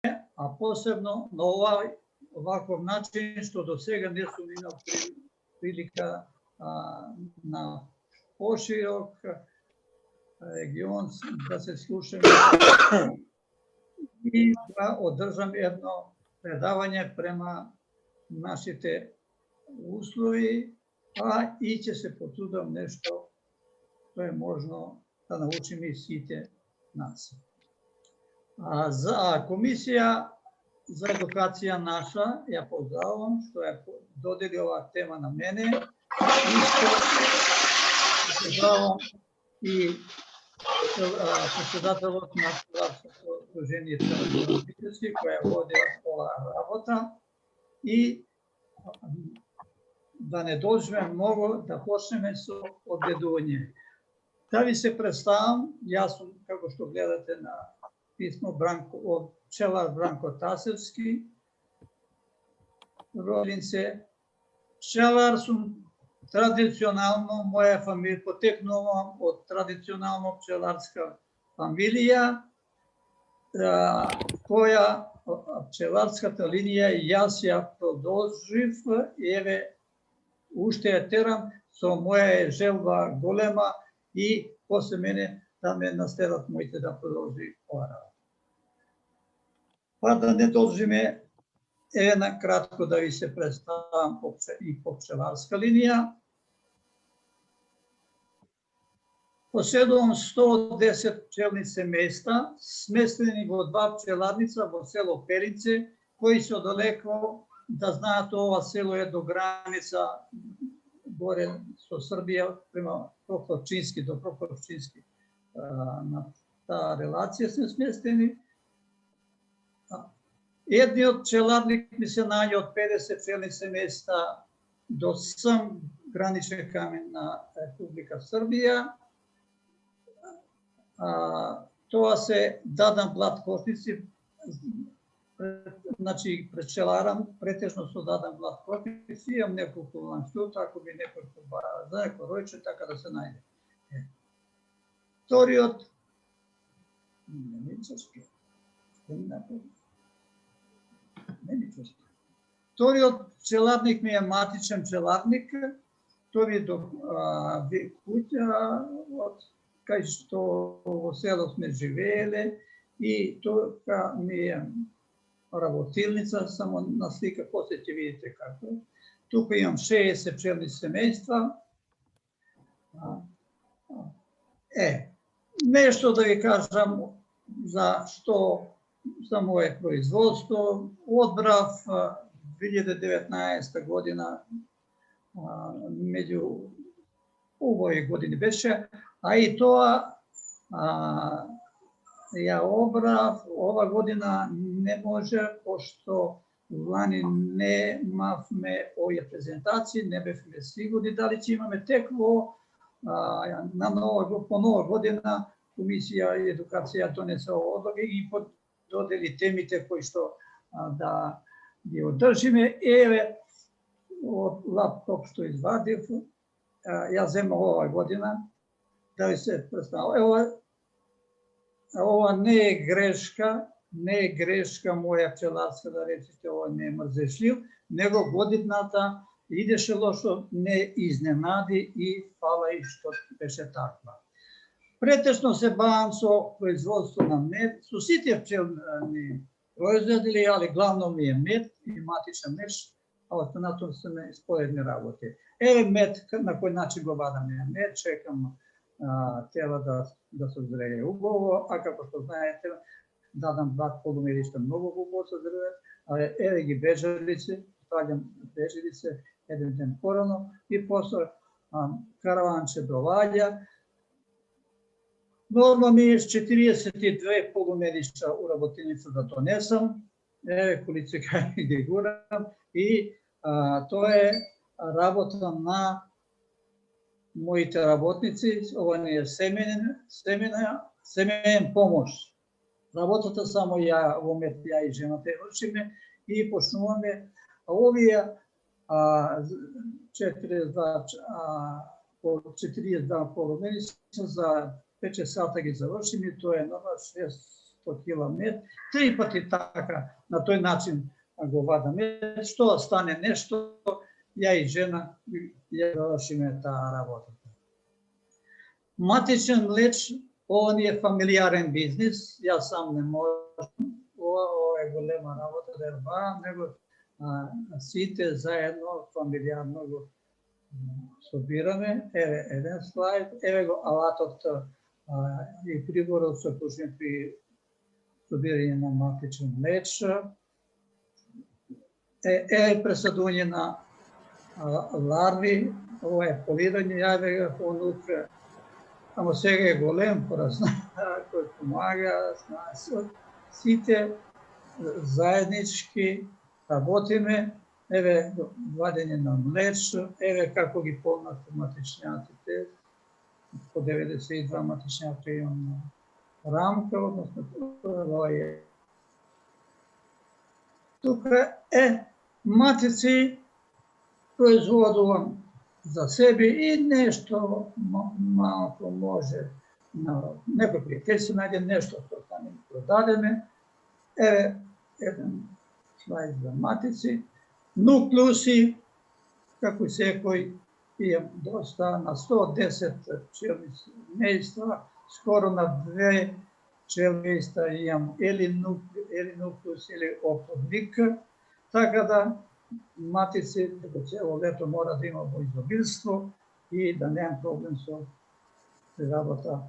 a posebno na ovakav način što do svega ne su imali prilika na poširok region da se slušaju i da održam jedno predavanje prema našite uslovi, a i će se potrudom nešto što je možno da naučim i svite nas. Za komisija za edukacija naša, ja pozdravam što je dodelio ova tema na mene. Isto pozdravam i председателот на Сдружение Црвени koja vodi ova работа и да не доживеме много да почнеме со одгледување. Да ви се представам, јас сум, како што гледате на писмо, пчелар Бранко Тасевски, роден се пчелар сум традиционално, моја фамилија потекнува од традиционално пчеларска фамилија, која пчеларската линија јас ја продолжив, еве уште ја терам, со моја желба голема и после мене да ме наследат моите да продолжи ова работа. Па да не должиме, еве на кратко да ви се представам и по пчеларска линија. Поседувам 110 пчелни семејства, сместени во два пчеларница во село Перинце, кои се одалеко, да знаат, ова село е до граница горе со Србија, према Прокопчински до Прокопчински. На таа релација се сместени. Едниот пчеларник ми се најде од 50 пчелни семејства до сам граничен камен на Република Србија. Тоа се Дадан Блат Кошници, значи пчеларам претежно со Дадан Блат Кошници, имам неколку ланчута, ако би некој за некој ројче, така да се најде. Вториот, вториот пчеларник ми е матичен пчеларник, тој е до куќа, кај што во село сме живееле и тоа ми е работилница, само на слика после ќе видите како е. Тука имам 60 пчелни семејства. Нешто да ви кажам за што за моје производство. Одбрав 2019 година, меѓу овој години беше, а и тоа ја обрав ова година не може, пошто лани немавме овие презентации, не бевме сигурни дали ќе имаме тек во по нова година Комисија и едукација донесе одлука и додели темите кои што да ги одржиме. Еве од лаптоп што извадив, ја земав ова година да ви се представам. Ова не е грешка, моја пчеларска, да речете, ова не е мрзешлив, него годината идеше лошо, не изненади и фала и што беше таква. Претежно се бавам со производство на мед, со сите пчелни производители, али главно ми е мед и матичен мед, а останато се ме споредни работи. Еве мед, на кој начин го вадаме мед, чекам тела да се зрее убаво, а како што знаете, Дадан Блат полумеришта многу убаво се зрее, еве ги бежалици, ставljam бежалице еден ден порано и после караванче доваѓа. Норма ми е 42 полумеришта у работилница да донесам, еве колицика ги гурам и тоа е работа на моите работници, ова не е семеен помош. Работата само ја во мед, ја и жената вршиме и почнуваме овие 42 полумерици за 5 сата ги завршиме, тоа е нова 600 100 кила мед, 3 пати така, на тој начин го вадаме, што стане нешто, ја и жена ја завршиме таа работа. Матичен млеч, ова ни е фамилиарен бизнис, јас сам не можам, ова е голема работа да ја него сите заедно фамилиарно го собираме. Еве еден слайд, еве го алатот и приборот со кој при собирање на матичен млеч. Е пресадување на ларви, ова е полирање, јаве го онука, ама сега е голем, кој помага, сите заеднички работиме, еве вадење на млеч, еве како ги полнат матичњаците, по 92 матичњака имам рамка, односно ова е. Тука е матици, производувам за себе и нешто малко може на некој пријател се најде нешто што стане продадеме. Еве еден слайд за матици, нуклеуси, како секој имам доста, на 110 пчелни семејства, скоро на 2 пчелмејства имам или нуклеус или оплодник, така да матици како цело лето мора да има во изобилство и да немам проблем со работа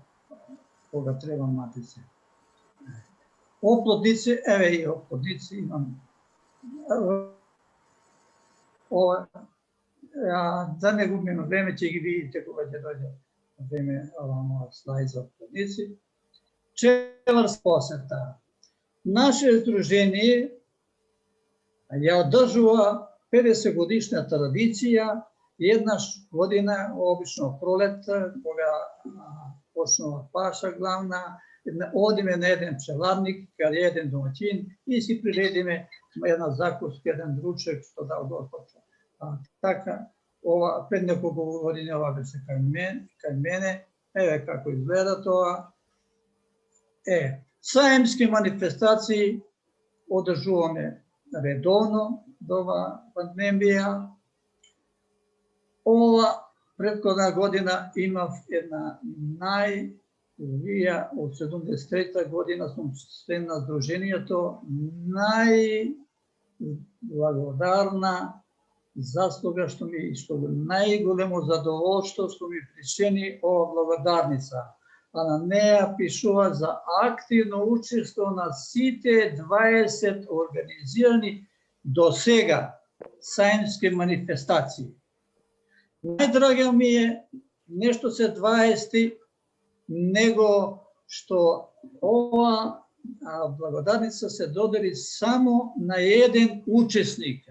кога треба матици. Оплодници, еве и оплодници имам. Да не губиме време, ќе ги видите кога ќе дојде време ова слайд за оплодници. Пчеларска посета. Наше здружение ја одржува 50 годишна традиција, еднаш година, обично пролет, кога почнува паша главна, одиме на еден пчеларник, каде еден домаќин и си приредиме една закуска, еден ручек што дал Господ. Така, ова пред неколку години ова беше кај мене, еве како изгледа тоа. Саемски манифестации одржуваме редовно до ова пандемија. Ова претходна година имав една вија од 73-та година сум член на здруженијето, најблагодарна заслуга што најголемо задоволство што ми причини ова благодарница. А на неја пишува за активно учество на сите 20 организирани до сега саемски манифестации. Најдрага ми е нешто се 20 него што ова благодарница се додели само на еден учесник.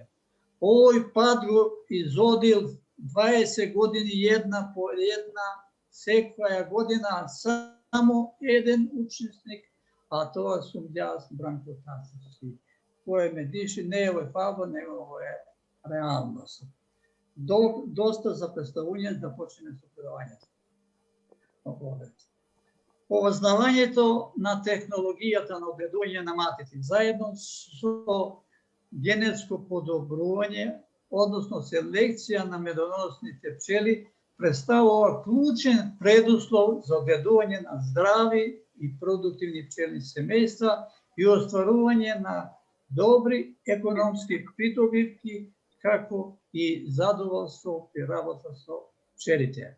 Овој пат го изодил 20 години една по една, секоја година само еден учесник, а тоа сум јас, Бранко Тасовски. Кој ме диши, не е овој фаба, него е реалност. Доста за представување да почнеме со предавањето. Повознавањето на технологијата на одгледување на матици, заедно со генетско подобрување, односно селекција на медоносните пчели, представува клучен предуслов за одгледување на здрави и продуктивни пчелни семејства и остварување на добри економски придобивки, како и задоволство при работа со пчелите.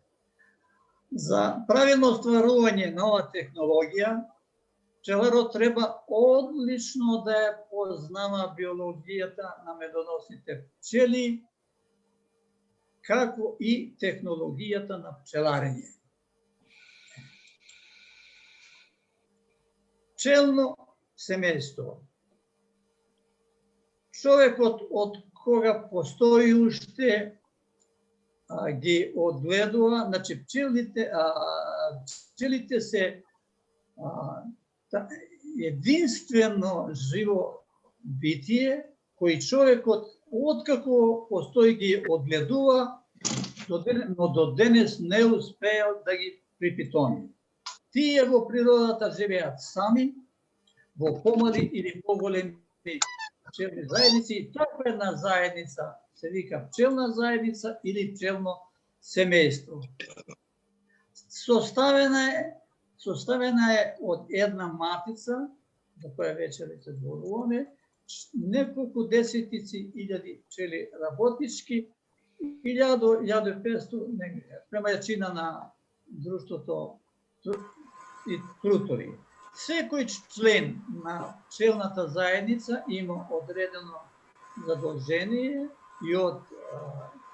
За правилно остварување на ова технологија, пчеларот треба одлично да ја познава биологијата на медоносните пчели, како и технологијата на пчеларење. Пчелно семејство. Човекот од кога постои уште ги одгледува, значи пчелите се единствено живо битие кој човекот откако постои ги одгледува, но до денес не успеал да ги припитоми. Тие во природата живеат сами, во помали или поголеми пчелни заедници. И таква една заедница се вика пчелна заедница или пчелно семејство. Составена е од една матица, за која вечер се зборуваме, неколку десетици илјади пчели работнички, 1500 према јачина на друштвото и трутори. Секој член на пчелната заедница има одредено задолжение и од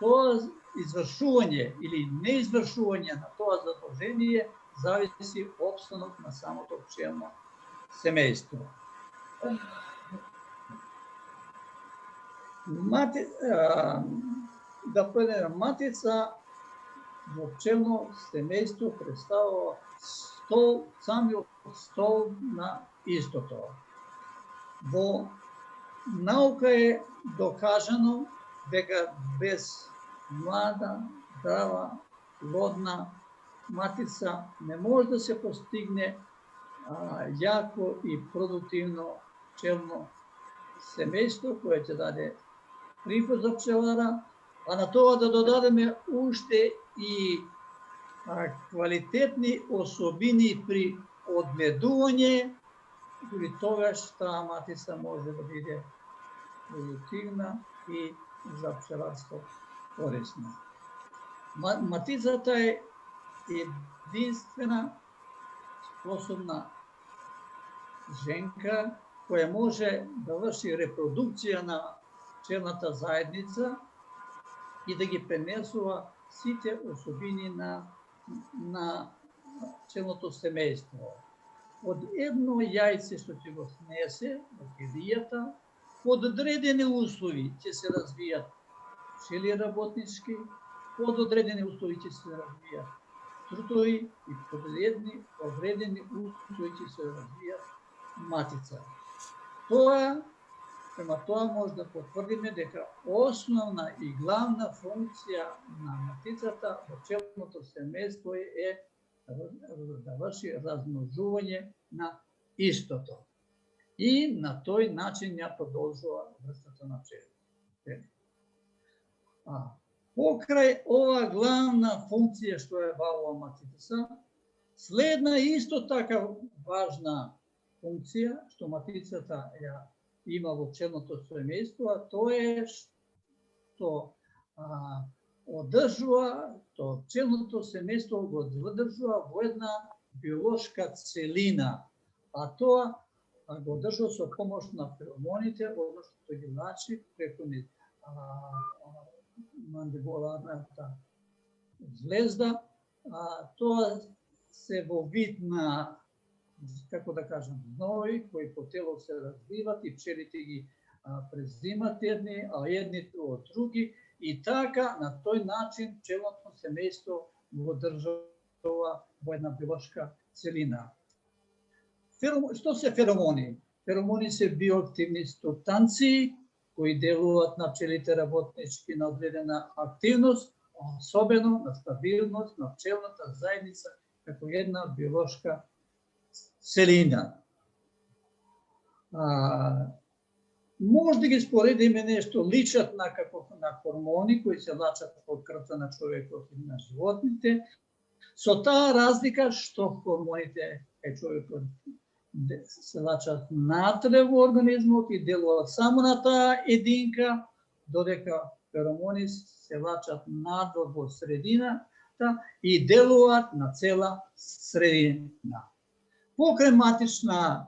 тоа извршување или неизвршување на тоа задолжение зависи опстанок на самото пчелно семејство. Да поедеме матица во пчелно семејство представува самиот стол на истото. Во наука е докажано дека без млада, здрава, плодна матица не може да се постигне јако и продуктивно пчелно семејство кое ќе даде приход за пчелара, а на тоа да додадеме уште и квалитетни особини при одмедување, дури тогаш таа матица може да биде продуктивна и за пчеларство корисна. Матицата е единствена способна женка која може да врши репродукција на пчелната заедница и да ги пренесува сите особини на пчелното семејство. Од едно јајце што ќе го снесе од килијата, под одредени услови ќе се развијат пчели работнички, под одредени услови ќе се развијат трутови и под одредени услови ќе се развијат матица. Према тоа може да потврдиме дека основна и главна функција на матицата во пчелното семејство е да врши размножување на истото. И на тој начин ја продолжува врстата на пчели. Покрај ова главна функција што е бавува матица, следна исто така важна функција што матицата ја има во пчелното семејство, а тоа е што одржува, то пчелното семејство го одржува во една биолошка целина, а тоа го одржува со помош на феромоните, односно тој ги влачи преку мандибуларната звезда. Тоа се во вид на, како да кажам, знои кои по тело се развиват и пчелите ги презимат едни, а едни од други. И така, на тој начин, пчелното семејство го одржува во една биолошка целина. Што се феромони? Феромони се биоактивни субстанции кои делуваат на пчелите работнички на одредена активност, особено на стабилност на пчелната заедница како една биолошка целина. Може да ги споредиме нешто, личат на хормони кои се лачат од крвта на човекот и на животните, со таа разлика што хормоните човекот се лачат натре во организмот и делуваат само на таа единка, додека феромони се лачат надвор во средината и делуваат на цела средина. Покрај матична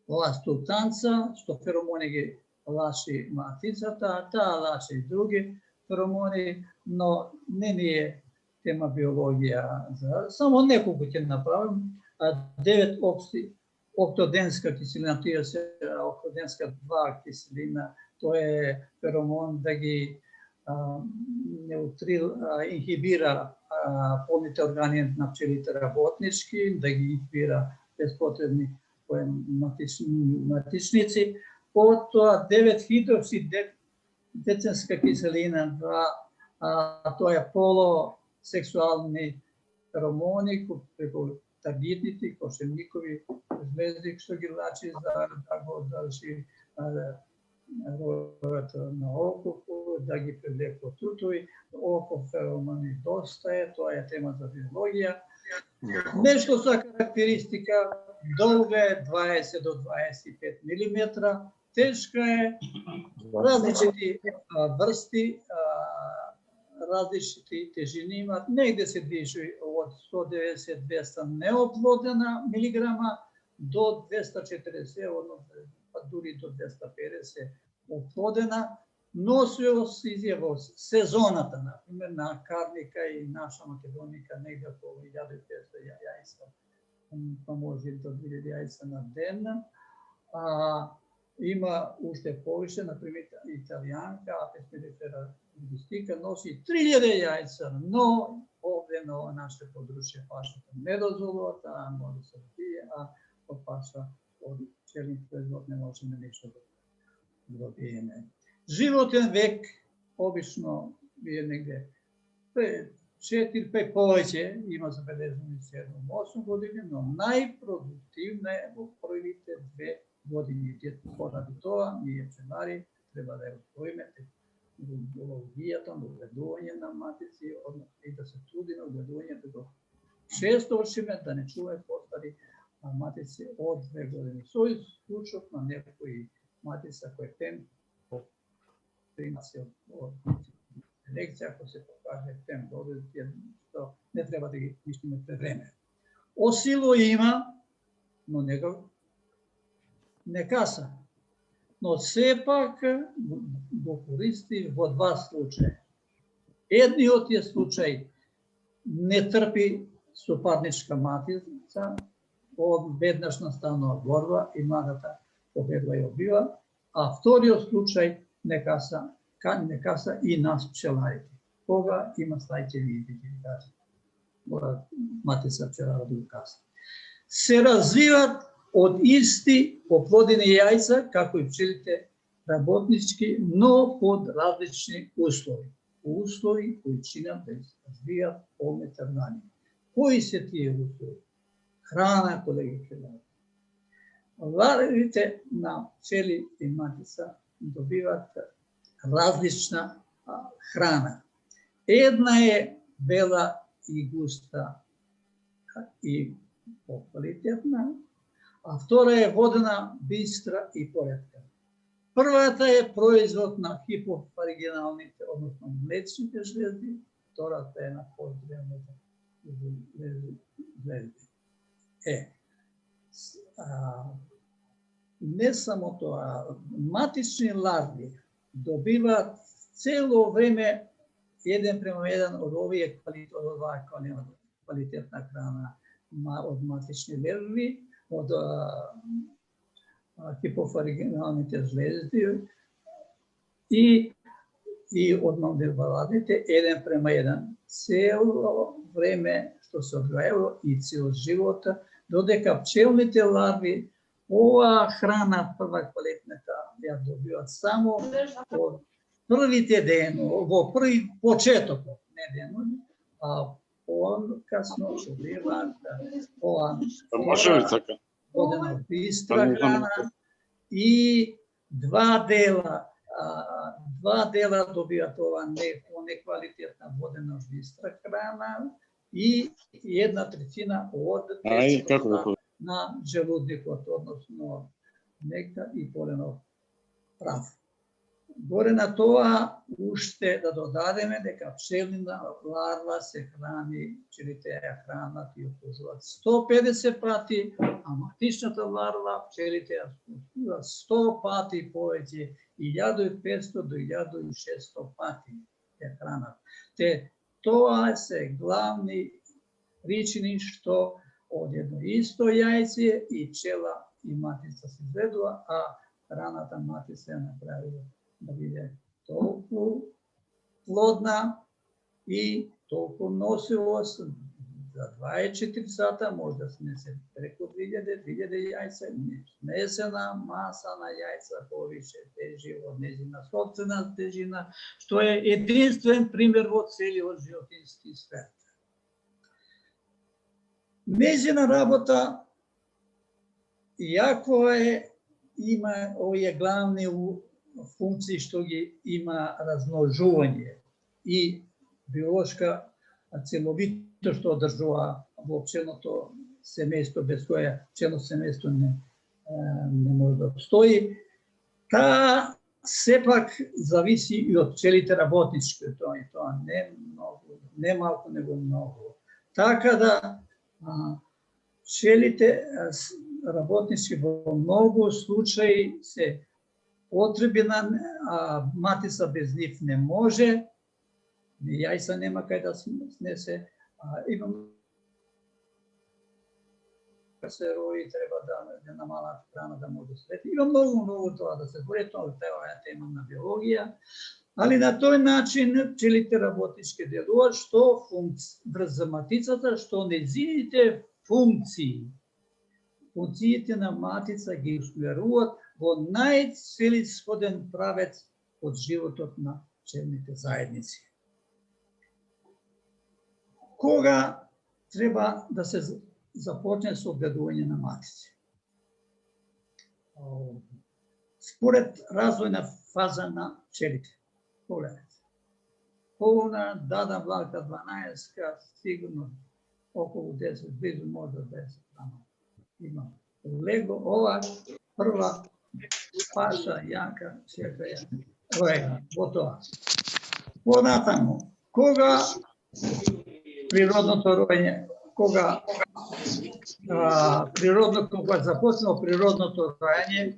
ова субстанца, што феромони ги лачи матицата, таа лачи и други феромони, но не ни е тема биологија. Само неколку ќе направим. 9 октоденска киселина, тие се октоденска 2 киселина, тоа е феромон да ги инхибира полните органи на пчелите работнички, да ги инхибира безпотребни матичници. Потоа 9-хидроксидеценска киселина 2, тоа е полосексуални феромони, преку таргетните, кошевникови жлези, што ги влачи за да го држи ројот на окопу, да ги привлекува трутови. Окоп феромони доста е, тоа е тема за биологија. Нешто со карактеристика, долга е 20 до 25 мм, тешка е, различити врсти, различити тежини имат, негде се движи од 190-200 неоплодена милиграма до 240, па дури до 250 оплодена, носиост изјава сезоната, например, на Карника и наша Македоника, негде околу 1500 јајца, па може до 2000 јајца на ден. Има уште повише, например, италијанка, Апес mellifera rugistica, носи 3000 јајца, но овде на ова наше подручје пашата не дозволува, таа може да се добие, а од паша од пчелин производ не можеме ништо да добиеме. Животен век, обично е негде 4-5 повеќе, има забележени 7-8 години, но најпродуктивна е во првите 2 години. Поради тоа, ние пчелари треба да ја отвоиме биологијата, огледување на матици и да се трудиме огледување да го честовршиме, да не чуваме постари матици од 2 години. Со исклучок на некои матица кои тем принася од селекција, ако се покаже тем додојде, што не треба да ги мислиме пред време. Осило има, но не каса. Но сепак го користи во 2 случаи. Едниот е случај не трпи сопарничка матица, веднаш настанува борба и младата побегла и убива, а вториот случај не каса и нас пчеларите. Кога има слајчеви индикации, матица пчелара да го каса. Се развиват од исти оплодени јајца, како и пчелите работнички, но под различни услови. Услови кои чинат да се развијат полните органи. Кои се тие услови? Храна, колеги пчелари. Ларвите на пчели и матица добиват различна храна. Една е бела и густа и поквалитетна, а втора е водена, бистра и поретка. Првата е производ на хипофаригиналните, односно млечните жлезди, втората е на поддревните жлезди. Не само тоа, матични ларви добиваат цело време 1:1 од овие квалитетна храна од матични ларви, од хипофаригиналните жлезди и од мандибуларните 1:1. Цело време што се одгајува и цел живота, додека пчелните ларви оваа храна прва квалитната ја добиваат само од првите денови, во први почетокот, не денови, а касно добиваат оваа водена бистра храна и два дела добиваат оваа неквалитетна водена бистра храна и 1/3 од течността на желудникот, односно нектар и поленов прав. Горе на тоа, уште да додадеме дека пчелина ларва се храни, пчелите ја хранат и обслужуваат 150 пати, а матичната ларва пчелите ја обслужуваат 100 пати повеќе, 1500 до 1600 пати ја хранат. Тоа се главни причини што од едно исто јајце и пчела и матица се изведува, а храната матица ја направила да биде толку плодна и толку носивост за 24 сата, може да снесе преку 2000 јајца, снесена маса на јајца повише тежи од нејзина собствена тежина, што е единствен пример во целиот животински свет. Нејзина работа, иако има овие главни функции што ги има размножување и биолошка целовито што одржува во пчелното семејство, без кое пчелно семејство не може да обстои, таа сепак зависи и од пчелите работнички, тоа не малку, него многу. Така да пчелите работнички во многу случаи се потребна, матица без нив не може, јајца нема кај да снесе, имам се рои, треба да намала храна да може да свети. Има многу тоа да се збори, тоа е тема на биологија, али на тој начин пчелите работнички делуваат, што врз матицата, што нејзините функциите на матица ги усмеруваат во најцелисходен правец од животот на пчелните заедници. Кога треба да се започне со одгледување на матици? Според развојна фаза на пчелите. Погледнете. Полна, дада влака 12, сигурно околу 10, близу може 10. Има лего, ова прва паша, јака, чека роење, во тоа. Понатаму, кога природното роење, кога започнало природното роење,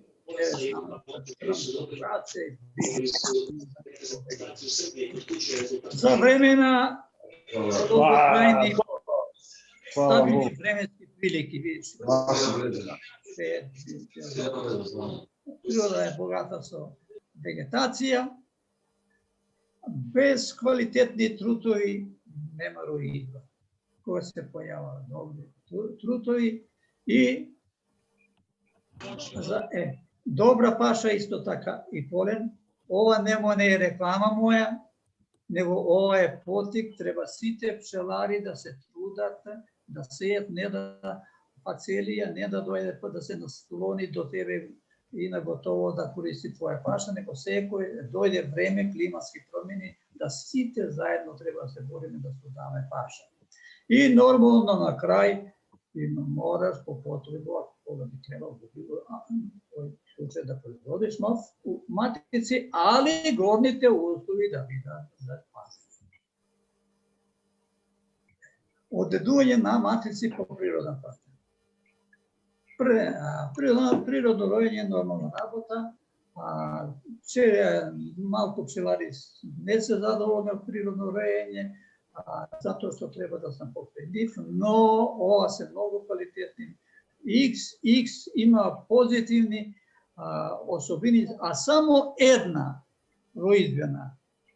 за време на долготрајни стабилни временски прилики, природа е богата со вегетација, без квалитетни трутови нема роидба. Кога се појаваат добри трутови и добра паша исто така и полен. Ова не е реклама моја, него ова е потик, треба сите пчелари да се трудат, да сејат, не да пацелија, не да дојде да се наслони до тебе и на готово да користи твоја паша, него секој дојде време, климатски промени, да сите заедно треба да се бориме да создаваме паша. И нормално на крај мораш по потреба, кога би требало во случај да производиш нов матици, али горните услови да бидат за паша. Одгледување на матици по природен пат. Природно роење е нормална работа, малку пчелари не се задоволни од природно роење, затоа што треба да сам покрај нив, но ова се многу квалитетни. X има позитивни особини, а само една роидбена.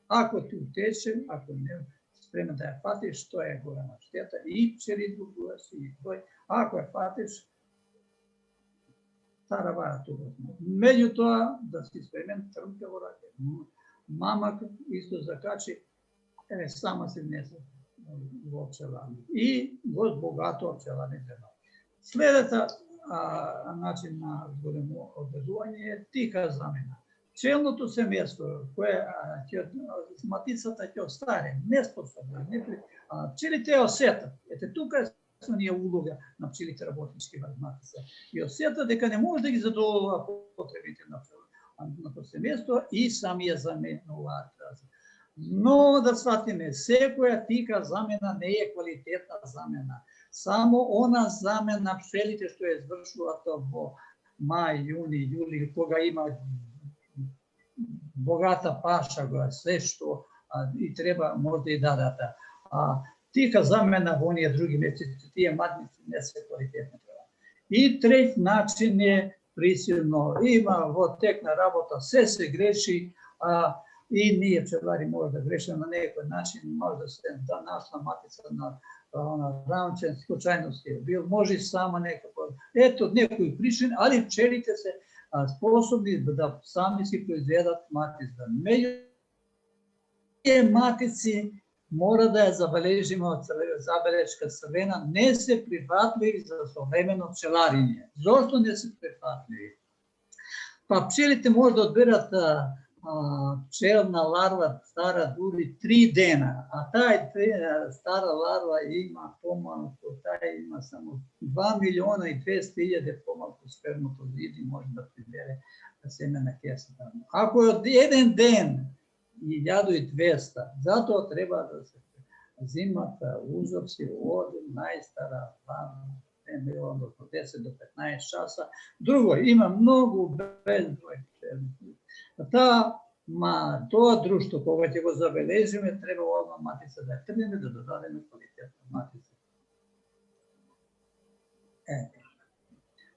Ако ти утече, ако не спремен да ја фатиш, тоа е голема штета. И пчели дугуваш и тој. Ако ја фатиш, тараваја тука. Меѓутоа, да си спремен, трнка во раке. Мамак исто закачи, сама се внесе во пчеларни. И го богато пчеларни земја. Следата начин на одгледување е тиха замена. Пчелното семејство, кое матицата ќе остане неспособна, пчелите ја осетат. Ете тука е ние улога на пчелите работнички врз матица. И осетат дека не може да ги задоволува потребите на семејство и сами ја заменуваат. Но да сватиме, секоја тика замена не е квалитетна замена. Само она замена пчелите што ја извршуваат во мај, јуни, јули, кога има богата паша, се што и треба може и дадата. Тика замена во оние други месеци, тие матници не се квалитетни. И трет начин е присилно. Има во тек на работа, се греши, и ние пчелари може да грешиме на некој начин, може да се нашла матица на рамчен, случајност е бил, може само некако. Ето некои причини, али пчелите се способни да сами си произведат матица. Меѓу тие матици mora da je zabeležimo, zabeleška crvena, ne se prihvatljivi za sovremeno pčelarinje. Zašto ne se prihvatljivi? Pa pčelite možda odbirat pčelna larva stara duri 3 dana, a taj stara larva ima pomalko, taj ima samo 2.200.000 pomalko spermatozidi, može da pribere semena kesa. Ako je od 1 dan 1.200, zato treba da se zimata uzorci od najstara 2 od 10 do 15 časa. Drugo, ima mnogo bezbroj. To društvo koga će go zabeležime, treba odmah matica da je trnjene, da dodademo kvalitetnu maticu.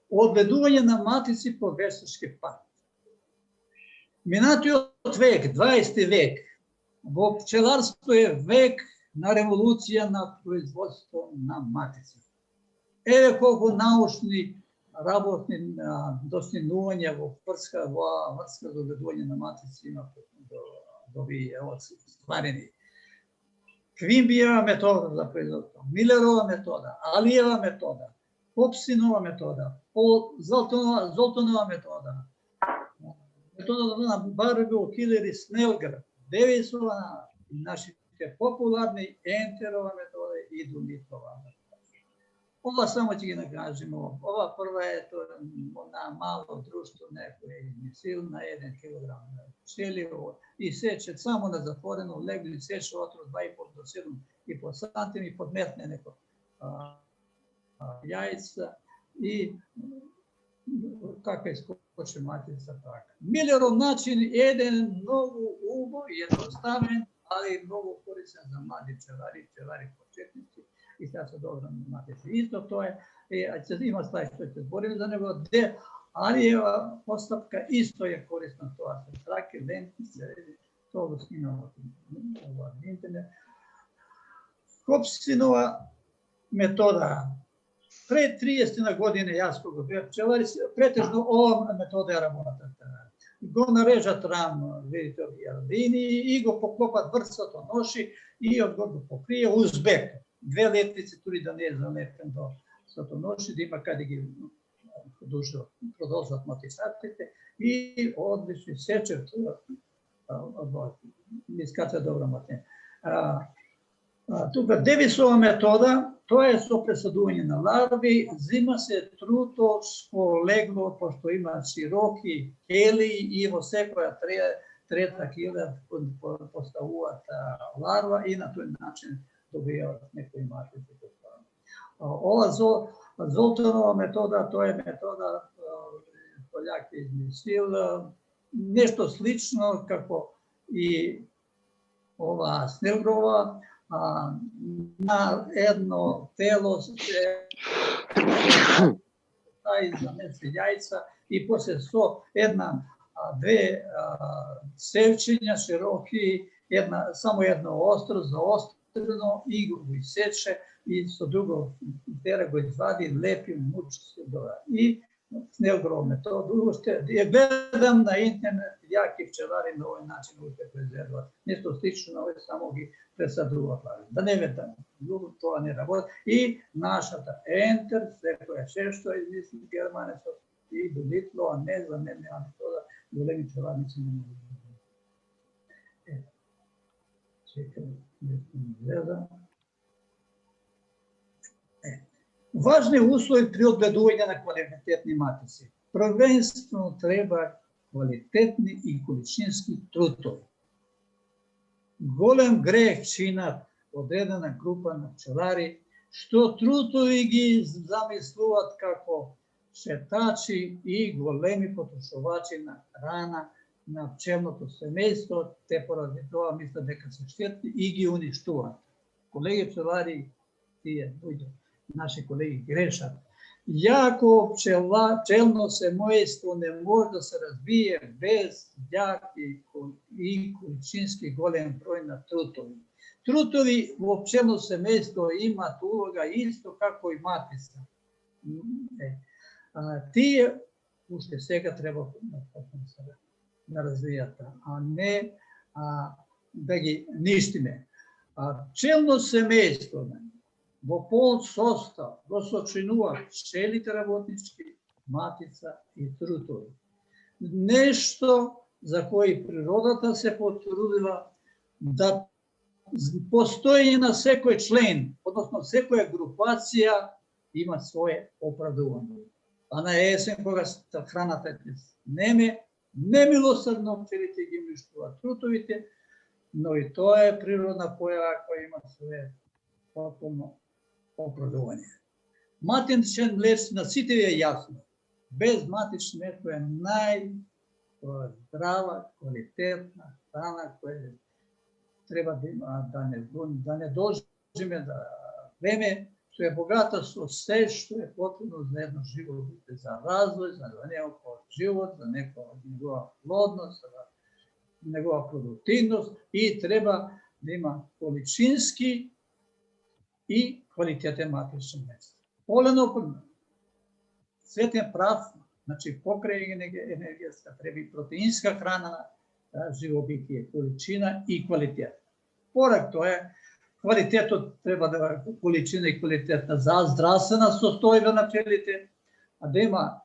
Odveduvanje na matici po veštačke parte. Minati od vek, 20. vek, bo pčelarstvo je vek na revolucija na proizvodstvo na matici. Evo koliko naučni работни достигнувања во врска за одvedување на мatici има до овие стварени. Квимбиева метода за производство, Милерова метода, Алиева метода, Попсинова метода, Золтанова метода, методата на Барбио, Килер и Снелгер, Девисова, нашите популарни Ентерова метода и Думитлова метода. Ова само ќе ги накажемо. Ова прва е на мало друштво, некој мисил на 1 килограм пчели и сече само на затворено легло, сече отров 2,5 до 7,5 сантим и подметне неко јајца и кака искоче матица така. Милеров начин еден многу убав, едноставен, али многу корисен за млади пчелари почетници. И сега се добра матица. Исто тоа е, има слај што ќе зборим за него, Алиева постапка исто е корисна тоа. Се траки, ленти, тоа го скинува во интернет. Копсинова метода. Пред 30 години јас кога бев пчелар, претежно ова метода ја работат. Го нарежат рам, видите овие линии и го поклопат врцото ноши и одгор го покрие узбек. 2 летвици, тури да не е залепен до сатоноши, да има каде ги продолжат матицатите и одлични сечат, искате добра матина. Тука Девисова метода, тоа е со пресадување на ларви, зима се трутовско легло, пошто има широки кели и во секоја трета кила поставуваат ларва и на тој начин добиваат некои матици. Ова Золтанова метода, тоа е метода пољак измислил, нешто слично како и ова Снелгрова, на едно тело се занесе јајца и после со две севчиња широки, само едно остро заострено и го исече и со друго тера го извади, лепи, мучи се дора. И Снелгрова метода, ја гледам на интернет, јаки пчелари на овој начин го произведуваат. Нешто слично, овој само ги пресадуваат. Да не ведам, тоа не работи. И нашата Ентер, секоја шешто измисли германецот и Думитло, а не за мене метода, големи пчеларници не могат. Чекам, не гледам. Важни услови при одгледување на квалитетни матици. Првенствено треба квалитетни и количински трутови. Голем грех чинат одредена група на пчелари, што трутови ги замислуваат како шетачи и големи потрошувачи на храна на пчелното семејство, те поради тоа мислат дека се штетни и ги уништуваат. Колеги пчелари, тие наши колеги грешат. Јако пчелно семејство не може да се развие без јак и количински голем број на трутови. Трутови во пчелно семејство имат улога исто како и матица. Тие уште сега треба да развијат, а не да ги ништиме. А пчелно семейство во пол состав го сочинува пчелите работнички, матица и трутови. Нешто за кој природата се потрудила да постоење на секој член, односно секоја групација има своје оправдување. А на есен, кога храната е немилосрдно, пчелите ги уништуваат трутовите, но и тоа е природна појава која има своје потполно оправдување. Матичен млеч на сите е јасно. Без матично млеко е најздрава, квалитетна храна која треба да има, да не должиме да време, што е богата со се што е потребно за едно живо бите, за развој, за некој живот, за негова плодност, за негова продуктивност и треба да има количински и квалитетен матичен млеко. Полено цветен прав, значи покрај енергијска, треба и протеинска храна, живобитие, количина и квалитет. Поред тоа, квалитетот треба да е количина и квалитетна за здравствена состојба на пчелите, а да има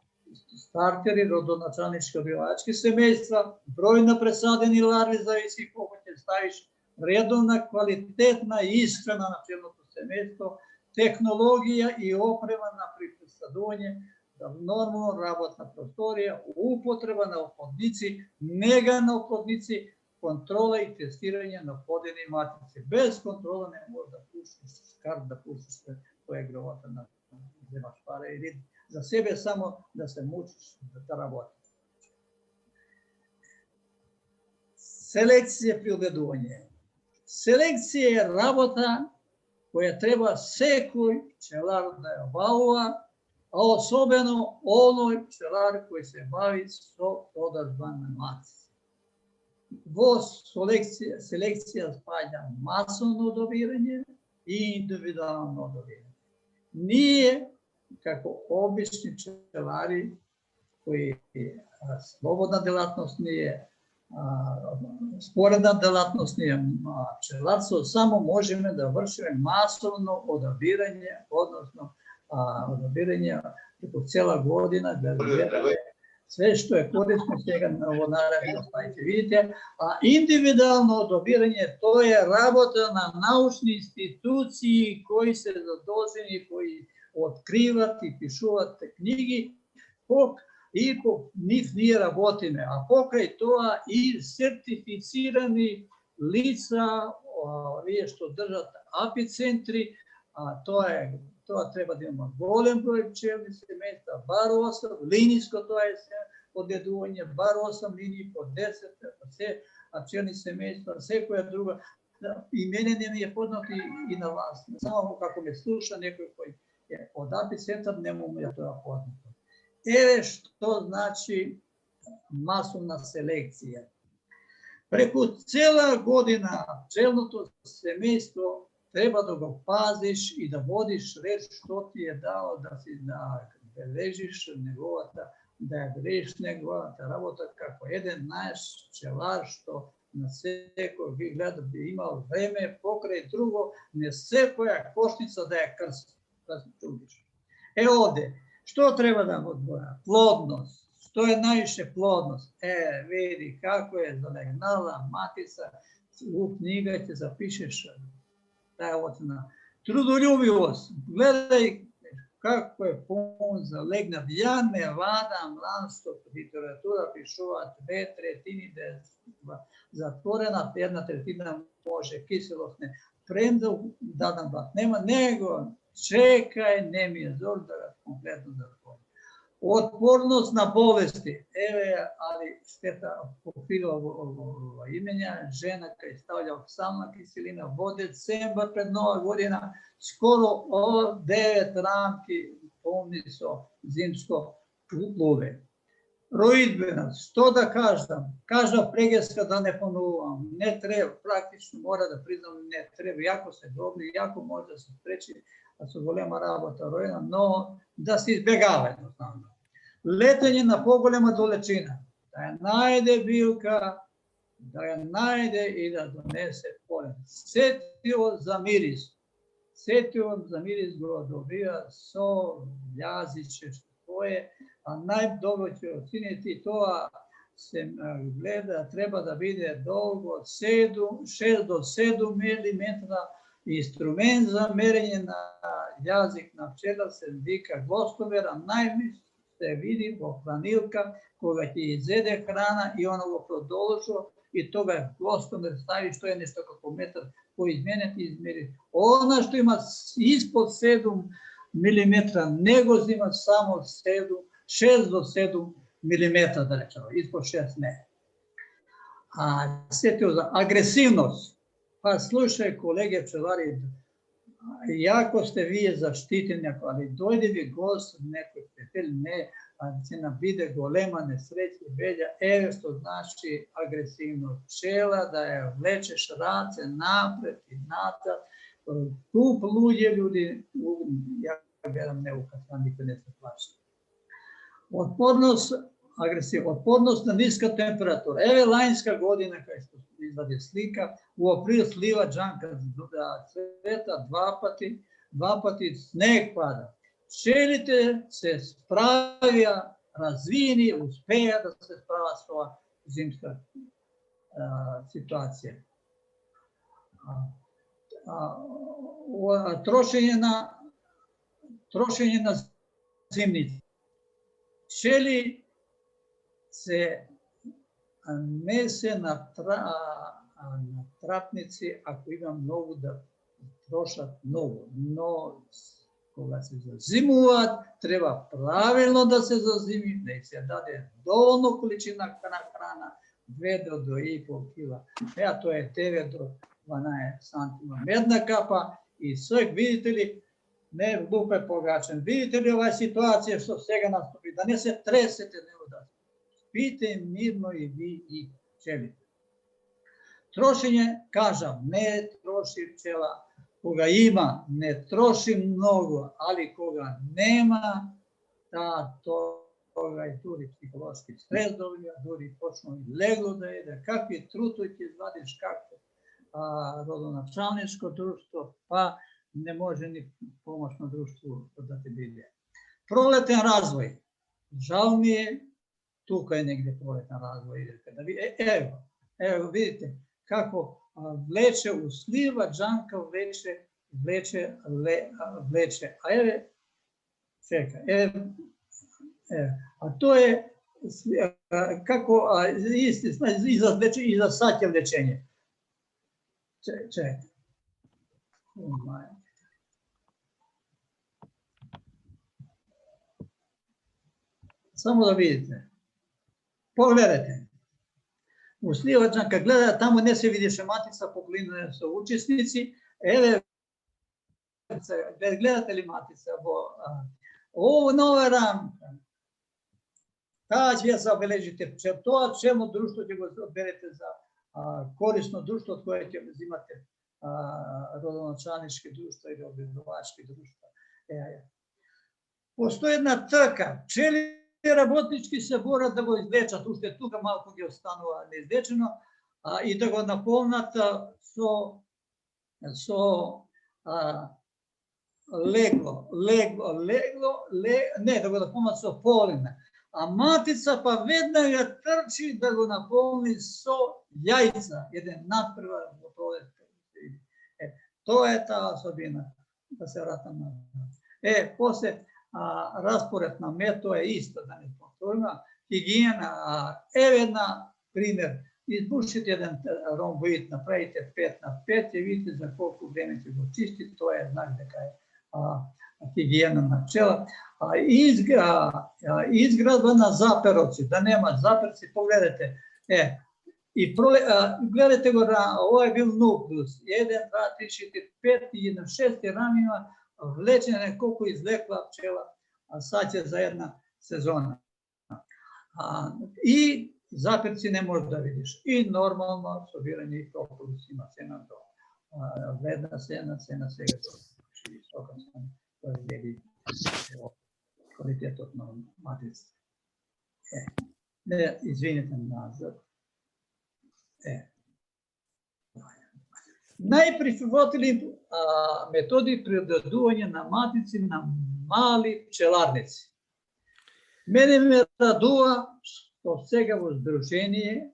стартери, родоначалнички обивачки семејства, број на пресадени ларви, зависи колку ќе ставиш, редовна, квалитетна исхрана на пчелното семејство, технологија и опрема на присадување, нормално работна просторија, употреба на оплодници, нега на оплодници, контрола и тестирање на плодени матици. Без контрола не може да пуштиш карт, да пуштиш по егровата на земаш пара или за себе само да се мучиш да работиш. Селекција при одгледување. Селекција е работа која треба секој пчелар да ја обавува, а особено оној пчелар кој се бави со продажба на матици. Во селекција спаѓа масовно одобирање и индивидуално одобирање. Ние, како обични пчелари, кои слободна делатност ние, споредна делатност ние, пчеларство, само можеме да вршиме масовно одобирање, односно одобирање преку цела година, да гледаме све што е корисно сега во наредно слајд. Видите, а индивидуално одобирање, тоа е работа на научни институции кои се задолжени, кои откриват и пишуват книги, и по нив ние работиме, а покрај тоа и сертифицирани лица, вие што држат апицентри, тоа треба да има голем број пчелни семејства, бар 8, линиско тоа е одгледување, бар 8 линии по 10, се пчелни семејства, секоја друга. И мене не ми е познато и на вас. Само како ме слуша некој кој е од апицентар, не му е тоа познато. Еве што значи масовна селекција. Преку цела година пчелното семејство треба да го пазиш и да водиш ред што ти е дало, да си бележиш неговата, да ја бележиш неговата работа како еден наш пчелар што на секој ви гледа би имал време покрај друго, не секоја кошница да ја крстиш. Овде, што треба да го одбора? Плодност. Што е највише плодност? Види како е залегнала матица, у книга ќе запишеш таа оцена. Трудолюбивост. Гледај како е пун залегнат. Ја не вадам што литература пишува 2/3 да е затворена, 1/3 може киселост не. Премда дадам блат. Нема него. Чекај, не ми е зор да го комплетно затвори. Отпорност на болести. Али штета покрила во имења, жена кај ставља оксална киселина во децембар пред нова година, скоро 9 рамки полни со зимско луве. Роидбеност, што да кажам? Кажа прегеска да не понувам. Не треба, практично мора да признам, не треба. Јако се добри, јако може да се спречи, со голема работа роена, но да се избегава едноставно. Летење на поголема далечина. Да ја најде билка da ga najde i da donese polen. Setio za miris. Setio za miris go dobija so, ljaziće, što je, a najdobro će ociniti to, a se gleda, treba da bude dolgo od 6 do 7 mm, instrument za merenje na jazik na pčela se vika glostomer, a najviše se vidi pohranilka koga ti izede hrana i ono go prodoložo i toga glostomer stavi što je nešto kako metar koji izmeniti izmeri. Ona što ima ispod 7 mm, nego ima samo 6 do 7 mm, da rečemo, ispod 6 ne. A sjetio za agresivnost, pa slušaj kolege pčelari, jako ste vi zaštiteni, ali dojde vi gost nekoj prijatelj, ne, a će nam vide golema nesreće, velja, evo što znači agresivnost pčela, da je vleče šrace napred i nazad, tu luđe ljudi, ja vjeram ne ukazam, nikad ne se plaća. Otpornost na niska temperatura. Evo lanjska godina, kao što izvadi slika, u aprilu sliva džanka cveta, dva pati sneg pada. Pčelite se spravija, razvini, uspeja da se sprava sva zimska situacija. Trošenje na zimnici. Pčeli se nese na trapnici ako ima mnogo da trošat mnogo. No, koga se zazimuvat, treba pravilno da se zazimi, da se dade dovoljno količina hrana, 2 do 2,5 kila. Ja, to je 9 do 12 santima medna kapa i sve, vidite li, ne lupe pogačen. Vidite li ova situacija što svega nastupi, da ne se tresete, nego da spite mirno i vi i pčelite. Trošenje, kažem, ne troši pčela, koga ima, ne troši mnogo, ali koga nema, toga i duri psihološki stres dobija, duri počnu i leglo da jede, kakvi trutujke izvadiš, kako rodonačalničko društvo, pa ne može ni pomoćno društvo da ti bilje. Proletan razvoj. Žal mi je, tukaj je negdje proletan razvoj. Evo, vidite kako vleče usliva, džanka vleče. A evo, čekaj, a to je kako iza satje vlečenje. Čekaj. Samo da vidite. Pogledajte. Uslivačan, kad gleda, tamo ne se vidi matica, poklinuje su učesnici. Evo, gledate li matica? Ovo nova ramka. Ta će zabeležite. To čemu društvo će go odberete za korisno društvo od koje će uzimate rodonačalničke društva ili obrazovačke društva. Postoji jedna trka. Pčeli rabotnički se bora da go izleča, tu što je tuga malo kog je ostanova neizlečeno, i da go napolnata da go napolnata so polina. A matica pa vedno ga trči da go napolni so jajca, jedan nadprva gotove. To je ta osobina, da se vratam na. Posle raspored na meto je isto, da ne potvrdimo. Higijena, evo jedna primjer, izbušite jedan romboid, napravite 5x5 i vidite za koliko vreme će go čistiti, to je znak da je higijena načela. Izgradba na zaperovci, da nema zaperci, pogledajte. I gledajte go, ovo je bil nukleus, 1, 2, 3, 4, 5 i na 6 ramima vlečena je koliko izlekla pčela, a sad je za jedna sezona. I zaperci ne možeš da vidiš. I normalno sobiranje i propolis ima cena do vredna cena svega to. Visoka cena, to je vidi kvalitet od matice. Izvinite nazad. Најприфаќливи методи при одредување на матици на мали пчеларници. Мене ме радува што сега во Сдружение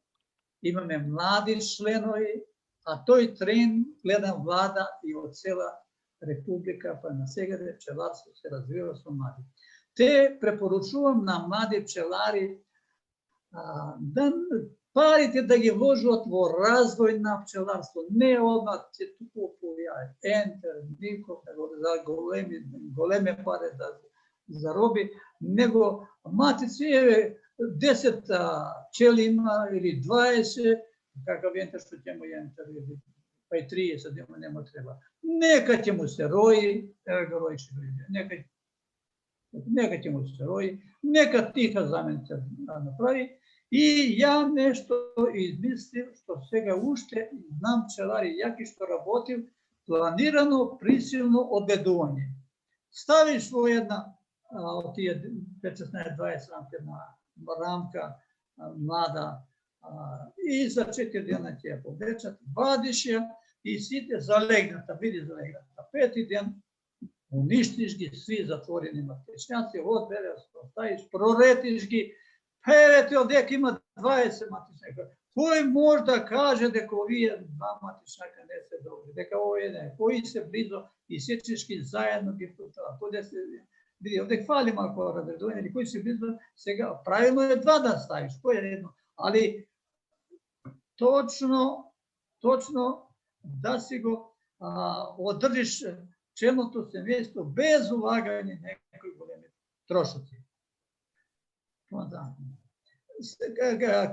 имаме млади членови, а тој тренд гледам влада и од цела Република, па на сега пчеларство се развива со млади. Те препоручувам на млади пчелари да парите да ги вложат во развој на пчеларство, не однак се купува ентер, никој за големи пари да зароби, него матици, 10 пчели има или 20, какав ентер што ќе му ентер, па и 30 нема треба. Нека ќе му се рои, нека ќе му се рои, нека тиха заменца направи. И ја нешто измислив, што сега уште знам пчелари јаки што работив, планирано присилно одведување. Ставиш во една од тие 15-20 рамка млада и за 4 дена ќе ја повлечат, вадиш ја и сите залегната, биде залегната. 5 ден уништиш ги сви затворени матичњаци, одбереш, оставиш, проретиш ги. Евете, одека има 20 матичњака. Кој може да каже дека овие 2 матичњака не се добри, дека овие не, кои се близо и сечешки заедно ги путава. Кој се види, овде фали малку разредување, или кои се близо, сега правилно е 2 да ставиш, кој е едно, али точно да си го одржиш пчелното семејство без улагање некои големи трошоци.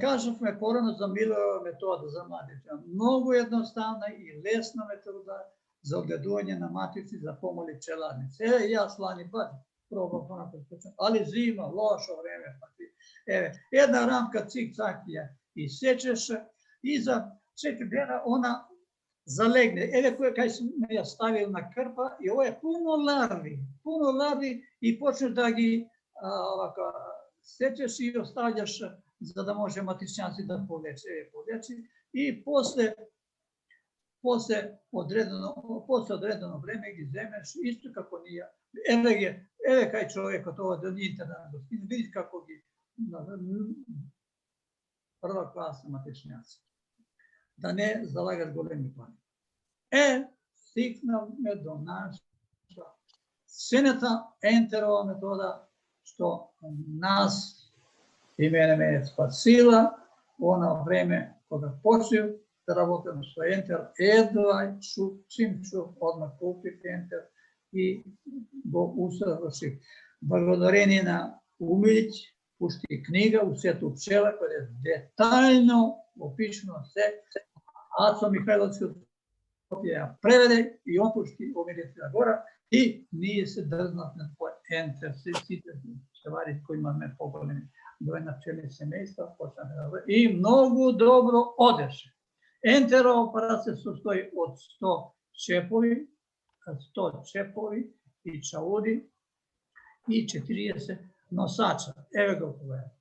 Кажавме порано за милава метода за младите. Многу едноставна и лесна метода за одгледување на матици за помали пчеларници. Јас лани пат пробав, али зима, лошо време. Една рамка цик-цак ја исечеш и за 4 дена она залегне. Кој кај сме ја ставил на крпа и ова е пуно ларви и почнеш да ги сечеш и оставljаш за да може матичњаци да повлече и после одредено време ги земеш исто како ние. Еве кај човекот ова да ни интернет види како ги прва класа матичњаци. Да не залагаш големи пари. Стигнавме до наша сенета ентерова метода, што нас и мене ме е спасила оно време кога почнев да работам со ентер, чим чув, одмah купив ентер и го усавршив. Благодарение на Умилиќ, пушти книга Усето пчела, која е детајно опишено се. Ацо Михајловски ја преведе и он пушти Умилиќ на гора и ние се дрзнавме по ентер, сите пчелари кои имаме поголеми број на пчелни семејства, и многу добро одеше. Ентеров апарат се состои од 100 чепови и чауди и 40 носача. Еве го поведа.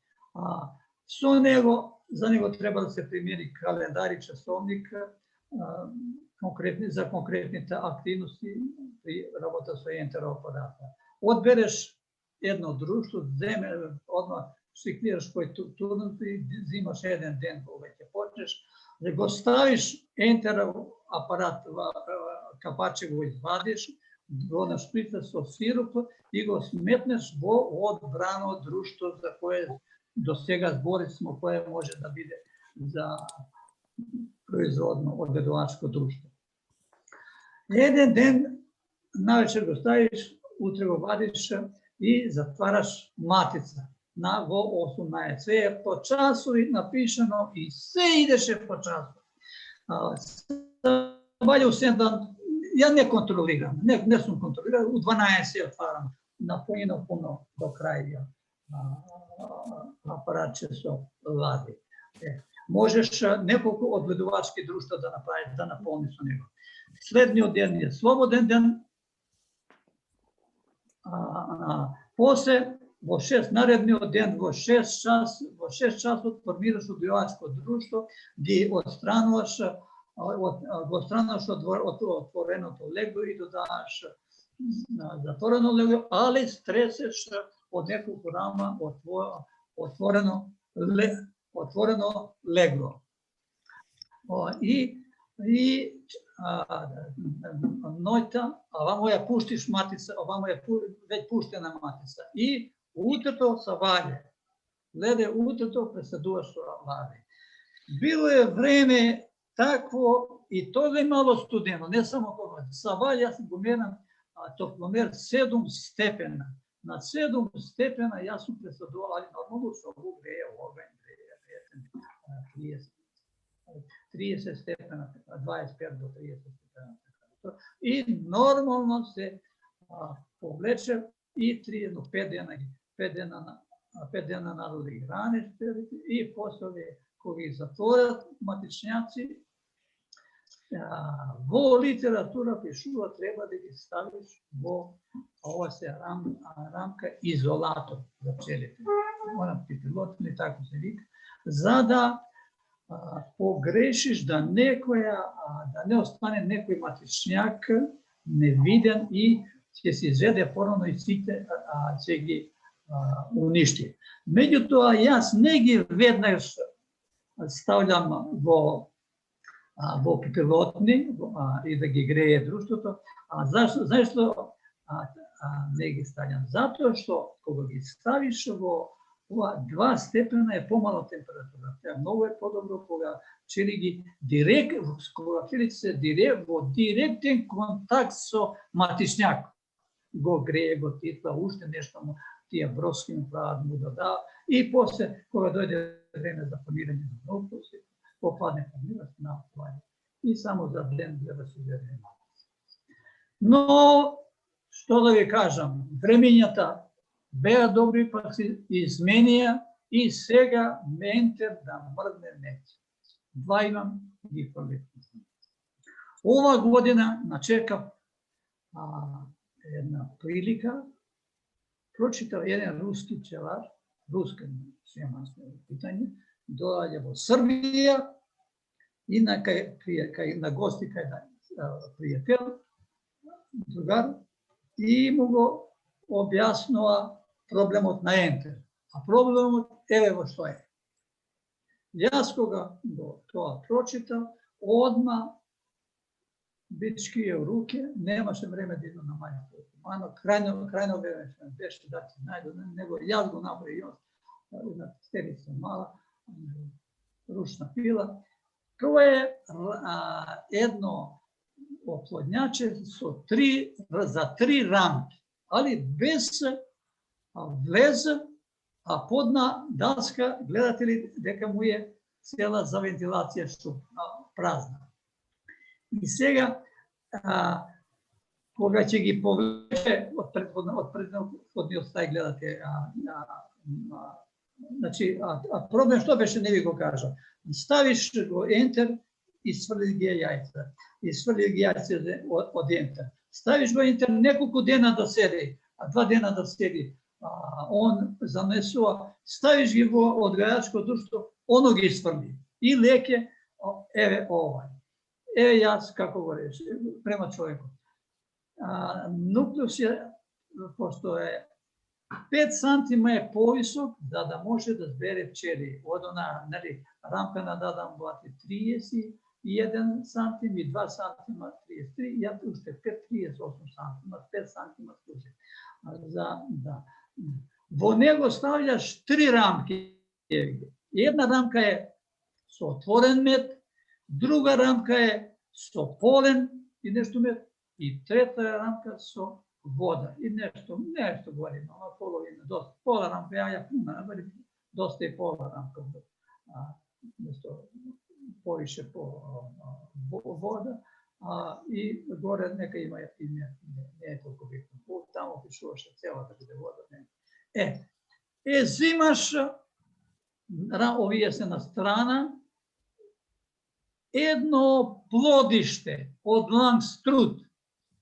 Со него, за него треба да се примени календар и часовник за конкретните активности при работа со ентеров апарата. Одбереш едно друштво, одмah шиклираш кој турнот и зимаш еден ден кога ќе почнеш, да го ставиш ентеров апарат, капаче го извадиш, го нашприцаш со сироп и го сметнеш во одбрано друштво за кое до сега зборисмо, кое може да биде за производно одгледувачко друштво. Еден ден навечер го ставиш, утре го вадиш и затвараш матица во 18. Се е по часови напишано и се идеше по часови. Ваља у 7 дан, ја не контролирам, не сум контролирал, у 12 ја отварам, напуно до крај апаратче со вади. Можеш неколку одгледувачки друштва да направиш, да наполни со него. Следниот ден е слободен ден, после во 6 наредниот ден, во 6 часот формираш одбивачко друштво, ги отстрануваш од отвореното легло и додаваш затворено легло, али стресеш од неколку рама отворено легло. И ноќта, овамо ја пуштиш матица, овамо е веќе пуштена матица. И утрото са ваѓа. Леде утрото преседуваш со ваѓа. Било е време такво и тоа имало студено, не само кога. Са ваѓа јас го мерам топломер 7 степена. На 7 степена јас сум преседувал, али нормално со греje оган, греje 30 степена, 25 до 30 степена. И нормално се повлече и 5 дена надо да ги храниш и после кога ги затворат матичњаци, во литература пишува треба да ги ставиш во ова се рамка изолатор за пчелите. Она пипилотни, така се вика, за да погрешиш да не остане некој матичњак невиден и ќе се изведе порано и сите ќе ги уништи. Меѓутоа, јас не ги веднаш ставljам во пипилотни и да ги грее друштвото. Зашто не ги ставljам? Затоа што кога ги ставиш во 2 степена е помала температура. Тоа многу е подобро кога пчели ги кога пчелите се во директен контакт со матичњак. Го грее, го титла, уште нешто му тие броски му прават, му додава. И после, кога дојде време за формирање на нов посев, попадне формираш на плање. И само за ден гледа се верне. Но, што да ви кажам, времењата беа добри, па се изменија и сега ментер да мрдне неќе. 2 имам ги фрлив. Ова година начекав една прилика, прочитав еден руски пчелар, руска шеманска питање, доаѓа во Србија и на гости кај пријател, другар, и му го објаснува проблемот на ентер. А проблемот еве во што е. Јас кога го тоа прочитав, одма бички е у руке, немаше време да идам на мајка. Крајно време беше да ти најду, него јас го направи една стерица мала, ручна пила. Тоа е едно оплодњаче за 3 рамки, али без влез, а подна даска, гледате ли дека му е цела за вентилација што празна. И сега, кога ќе ги повлече од предходниот стај, гледате, значи, проблем што беше, не ви го кажа. Ставиш го ентер и сврли ги јајца. И сврли ги јајца од ентер. Ставиш го ентер неколку дена да седи, 2 дена да седи. Он занесува, ставиш ги во одгајачко друштво, оно ги сврли. И леке, еве овај. Еве јас како го реши, према човекот. Нуклеус е, пошто е 5 сантима е повисок, за да може да збере пчели. Од она, рамка на дадам блати 31 сантим и 2 сантима 33, ја уште 38 сантима, 5 сантима служи. Во него ставljаш 3 рамки. Една рамка е со отворен мед, друга рамка е со полен и нешто мед, и трета рамка со вода и нешто горе, но половина, пола рамка, ја пуна, доста е пола рамка, нешто повише вода, и горе нека има и не е толку битно. Тамо пишуваше цела да биде вода. Зимаш, овие се на страна, едно плодиште од лангструд,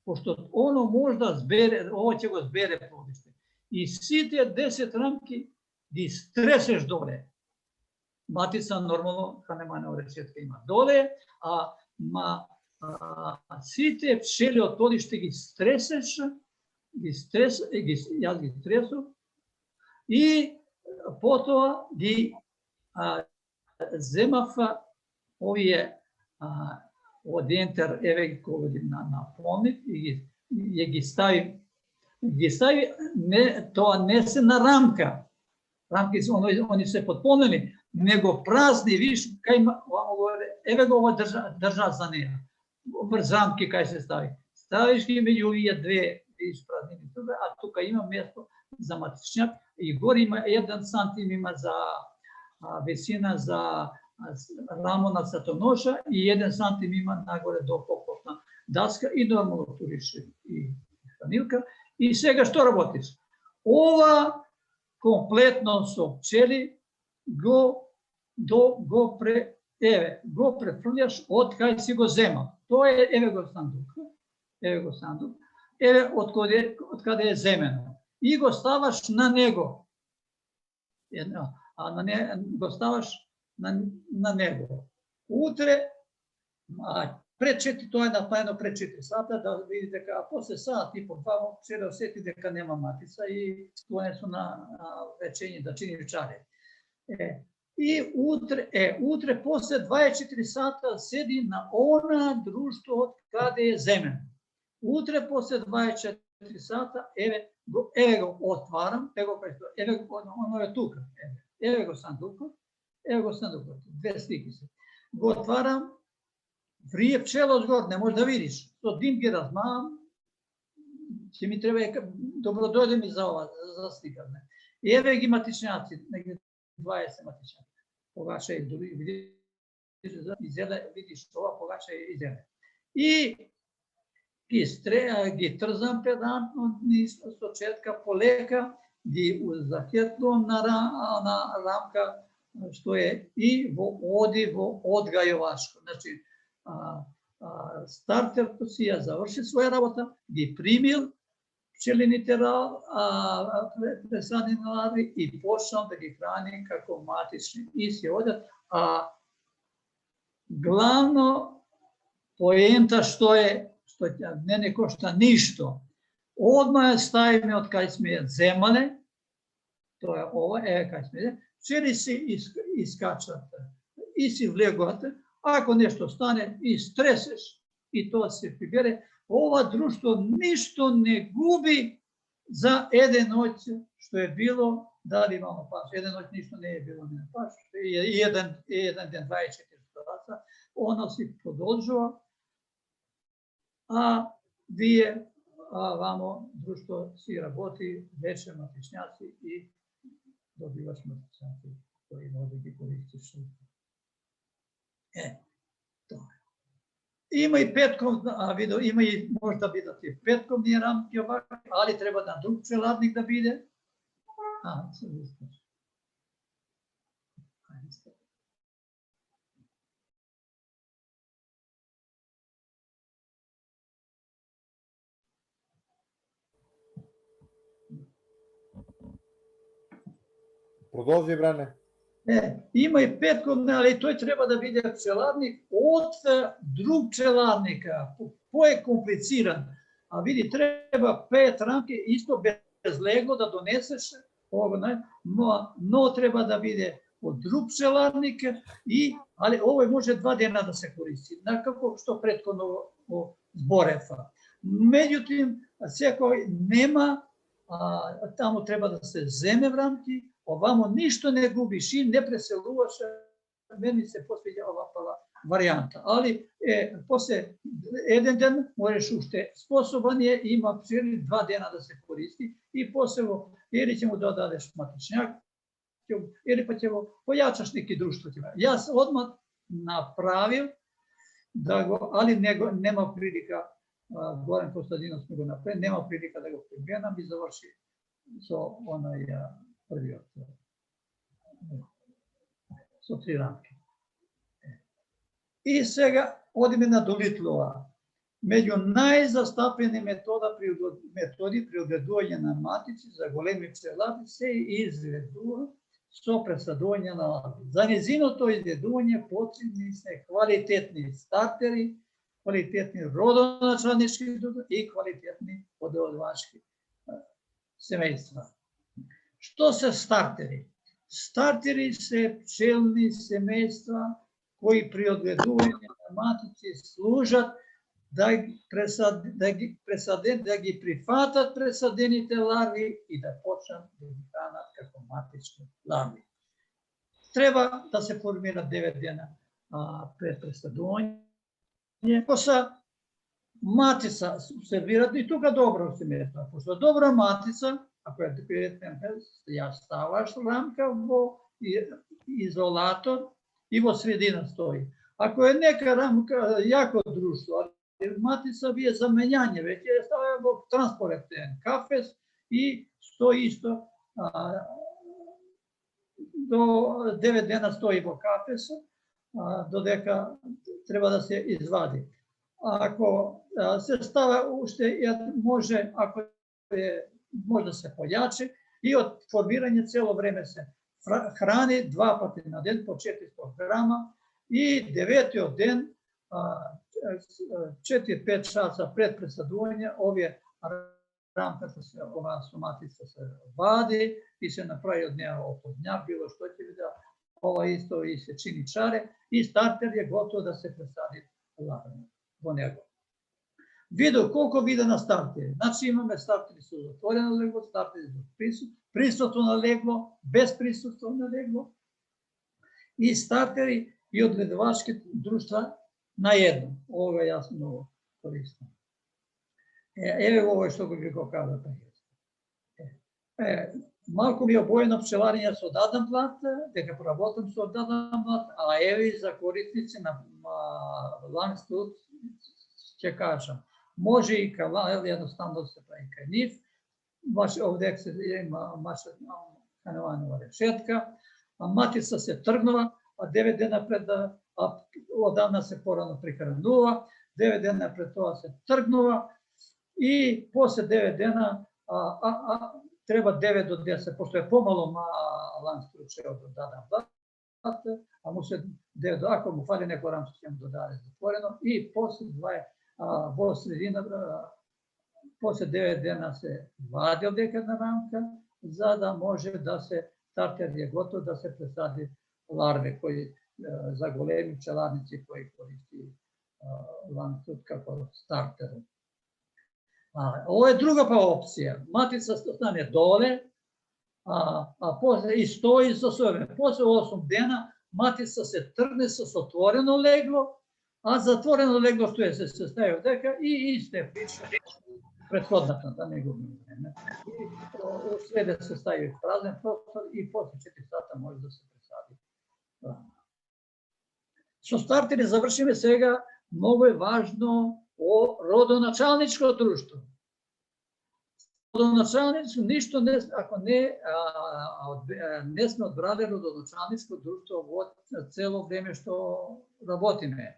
пошто оно може да збере, ово ќе го збере плодиште. и сите 10 рамки ги стресеш доле. Матица нормално хранеманова рецетка има доле, сите пчели од тодиште ги стресеш, јас ги стресов, и потоа ги земав овие од ентер, еве кога ги наполнив и ги стави, тоа не се на рамка. Рамки они се подполнени, него празни, виж, еве го ова држа за неја. Врз рамки кај се стави. Ставиш ги меѓу овие две, виж, празнини, а тука има место за матичњак и горе има 1 сантим има за висина за рамо на сатоноша и 1 сантим има нагоре до поклопна даска и нормално турише и хранилка. И сега што работиш? Ова комплетно со пчели го префрлјаш од кај си го земал. Тоа е, еве го сандук, еве од каде е земено. И го ставаш на него. Го ставаш на него. Утре, пред 4, тоа е направено пред 4 сата, да видите дека после сат и по два вчера осети дека нема матица и склонет су на вечење да чини вечаре. И утре после 24 сата седи на она друштво од каде е земен. Утре после 24 сата, еве го отварам, еве го, оно е тука, еве го сандукот, две стики се. Го отварам, врие пчела одгор, не можеш да видиш. Со дим ги размавам, ќе ми треба, добро дојде ми за ова, за стикавне. Еве ги матичњаци, негде 20 матичњаци. Погаше е дури, видиш ова, погаше е изеле. И ги трзам педантно, со четка полека, ги захетнувам на рамка, што е и во одгајувачко. Значи, стартерто си ја заврши своја работа, ги примил пчелините пресадени ларви и почнам да ги храни како матични и си одат. Главно поента што не кошта ништо. Одма ја ставиме од кај сме ја земале, тоа е ова, еве кај сме, пчели си искачат и си влегувате, ако нешто стане и стресеш и тоа се прибере, ова друштво ништо не губи за еден ноќ што е било, дали имamo паш, еден ноќ ништо не е било не паш, еден ден 24 сата, оно си продолжува, а вие вамо друштво си работи, вече матичњаци и добиваш матичњаци кои може да ги користиш. Тоа. Има и петковна, има и може да бидат и петковни рамки овакви, али треба на друг пчеларник да биде. Се висташ. Продолжи, Бране. Има и петковни, али тој треба да биде пчеларник од друг пчеларника. Пој комплициран. Види, треба 5 рамки, исто без легло да донесеш, но треба да биде од друг пчеларник, али овој може 2 дена да се користи, како што претходно зборев. Меѓутоа, секој нема, таму треба да се земе в рамки, овамо ништо не губиш и не преселуваш, мени се посвиѓа ова прва варијанта. Али после еден ден можеш уште способан е, има пчели 2 дена да се користи и после или ќе му додадеш матичњак, или па ќе го појачаш неки друштво. Јас одмah направил да го, али нема прилика, Горан Костадинов сме го направил, нема прилика да го применам и заврши со онај првиот, со 3 рамки. И сега одиме на Долитлова. Među najzastapljene metodi pri ogledovanju na matici za големи пчелари се изведува со преследување на ларви. За незиното изгледување потребни се квалитетни стартери, квалитетни родоначалнички и квалитетни подоодвачки семејства. Што се стартери? Стартери се пчелни семејства кои при огледување на матици служат да ги прифатат пресадените ларви и да почнат да ги хранат како матични ларви. Треба да се формира 9 дена пред пресадување. После матица сервират и тука добро семејство. После добра матица, ако е ја ставаш рамка во изолатор и во средина стои. Ако е нека рамка јако друштво, матица вие заменјање, веќе ставја во транспорентен кафес и стои исто до 9 дена стои во кафесот, додека треба да се извади. Ако се става уште може, ако може да се појачи и од формирање цело време се храни 2 пати на ден по 400 грама и 9-тиот ден 4-5 часа пред пресадување, овие рамката се, оваа соматица се вади и се направи од неа оподњак, било што ќе биде, ова исто и се чини чаре и стартер е готов да се пресади ларва во него. Видо колку вида на стартери. Значи имаме стартери со затворено легло, стартери со присуствено легло, без присуствено легло и стартери и одгледувачки друштва на едно. Ова јас многу користам. Еве ова што ви го кажа преди. Малку ми обојено пчеларење со даден плат, дека поработам со даден плат, а еве и за корисници на Лангстут ќе кажам. Може и едноставно да се прави кај нив. Овде се има канеоанова решетка, а матица се тргнува, а 9 дена пред да одамна се порано прихранува, 9 дена пред тоа се тргнува и после 9 дена треба 9 до 10, пошто е помало лангструче од даден плат, а му се 9 до, ако му фали некој рамче ќе му додаде затворено и после во средина, после 9 дена се вади од декадна рамка, за да може да се стартер е готов да се пресади ларве кои за големи пчеларници кои користи Лангстут како стартер. Ова е друга опција. Матица стане доле, после и стои со себе. После 8 дена матица се тргне со отворено легло, а затворено легло што се стави дека и исте прича предходната, да не губим време. И следе се стави празен простор и после 4 сата може да се пресади. Со стартери завршиме сега. Многу е важно о родоначалничко друштво. Родоначалничко, ништо не, ако не сме одбрали родоначалничко друштво во цело време што работиме.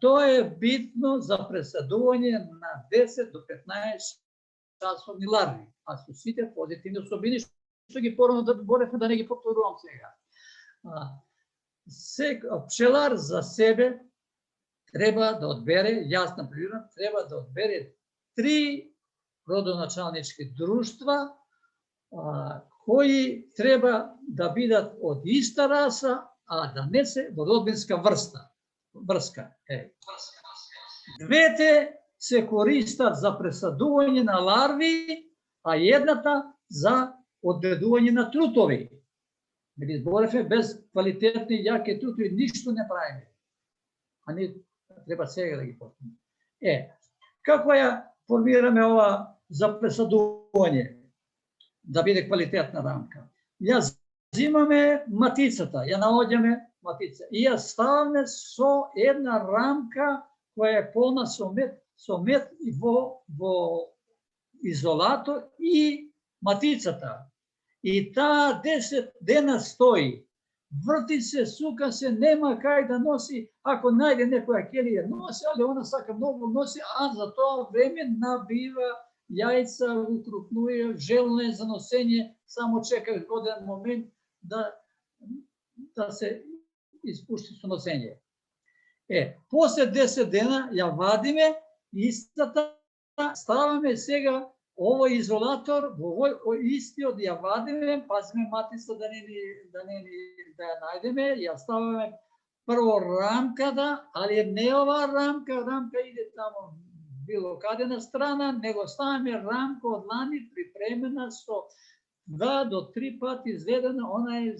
Тоа е битно за пресадување на 10 до 15 часовни ларви, а со сите позитивни особини што ги порано да боревме, да не ги повторувам сега. Пчелар за себе треба да одбере, јас например, треба да одбере 3 родоначалнички друштва кои треба да бидат од иста раса, а да не се во родбинска врска. Двете се користат за пресадување на ларви, а едната за одгледување на трутови. Ги зборевме без квалитетни јаки трутови ништо не правиме. А не треба сега да ги почнеме. Како ја формираме ова за пресадување, да биде квалитетна рамка? Ја взимаме матицата, ја наоѓаме матица и ја ставаме со една рамка која е полна со мед и во изолатор и матицата. И таа 10 дена стои. vrti se, suka se, nema kaj da nosi, ako najde nekoja kelija nosi, ali ona saka mnogo nosi, a za to vreme nabiva jajca, ukrupnuje, željno je za nosenje, samo čeka godan moment da se ispušti su nosenje. После 10 дена ја вадиме истата, ставаме сега овој изолатор, овој истиот ја вадиме, пазиме матица да ја најдеме, ја ставаме прво рамката, али не ова рамка иде тамо било каде на страна, него ставаме рамка од лани припремена со 2 до 3 пати изведена, она е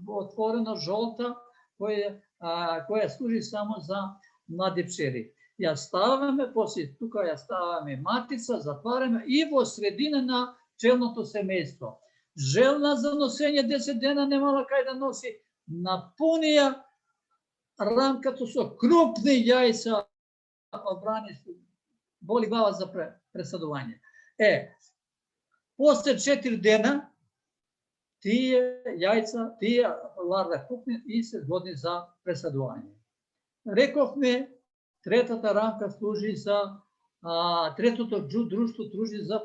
отворено жолта, која служи само за млади пчели. Ја ставаме, после тука ја ставаме матица, затвараме и во средина на пчелното семејство. Желна за носење 10 дена немала кај да носи, напунија рамката со крупни јајца, обрани боли глава за пресадување. После 4 дена тие јајца, тие ларве пукне и се годни за пресадување. Рековме, третата рамка служи за третото друштво служи за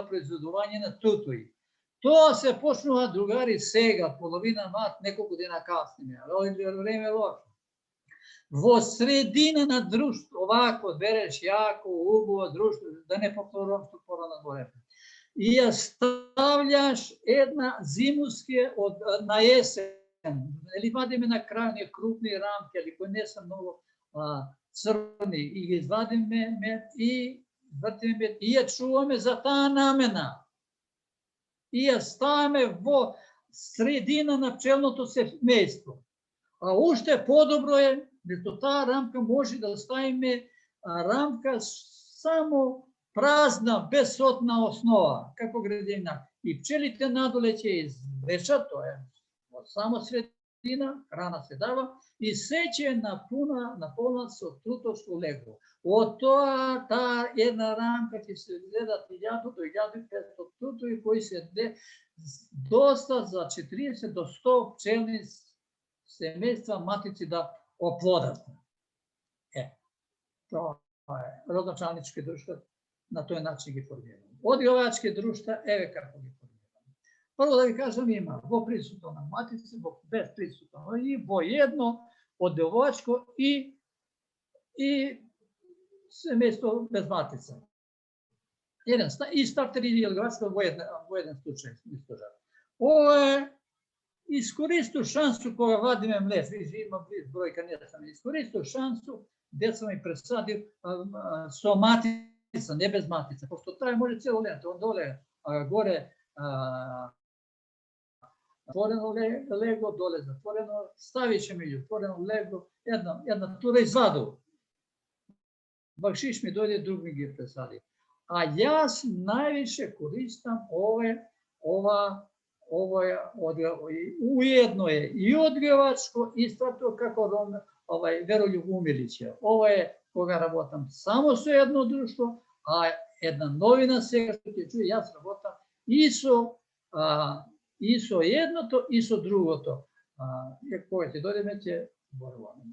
произведување на тутуи. Тоа се почнува, другари, сега, половина март, неколку дена касниме, време е лошо. Во средина на друштво, овако, береш јако, убаво друштво, да не повторувам што порано зборевме. И ја стављаш една зимуски на есен, или вадиме на крај не крупни рамки, или кои не се многу црни, и ги извадиме и вртиме и ја чуваме за таа намена. И ја ставаме во средина на пчелното семејство. А уште подобро е, меѓу таа рамка може да ставиме рамка само празна, безсотна основа, како градина. И пчелите надоле ќе извлечат, тоа е само средина, храна се дава, и се ќе наполнат со трутовско легло. Од тоа, таа една рамка ќе се гледат 1000 до 1500 трутови, кои се доста за 40 до 100 пчелни семејства матици да оплодат. Тоа е родначалнички друштва, на тој начин ги формираме. Одгледачки друштва, еве како ги формираме. Прво да ви кажам, има во присуство на матици, во без присуство, и во едно одгледачко и семејство без матица. И стартер и одгледачко во еден случај. Ова е искористу шансу кога вадиме млез, има близ бројка, не сам искористу шансу, деца ми пресадил со матица, не без матица, пошто таа може цело лето, он доле, горе отворено легло, доле затворено, ставише меѓу отворено легло, една тура изваду. Бакшиш ми дојде, друг ми ги пресади. А јас највише користам уедно е и одгледачко, и стартор како Верољуб Умилиќ. Ова е кога работам само со едно друштво, а една новина сега што ќе чуе, јас работам и со едното и со другото. Кога ќе дојдеме, ќе зборуваме.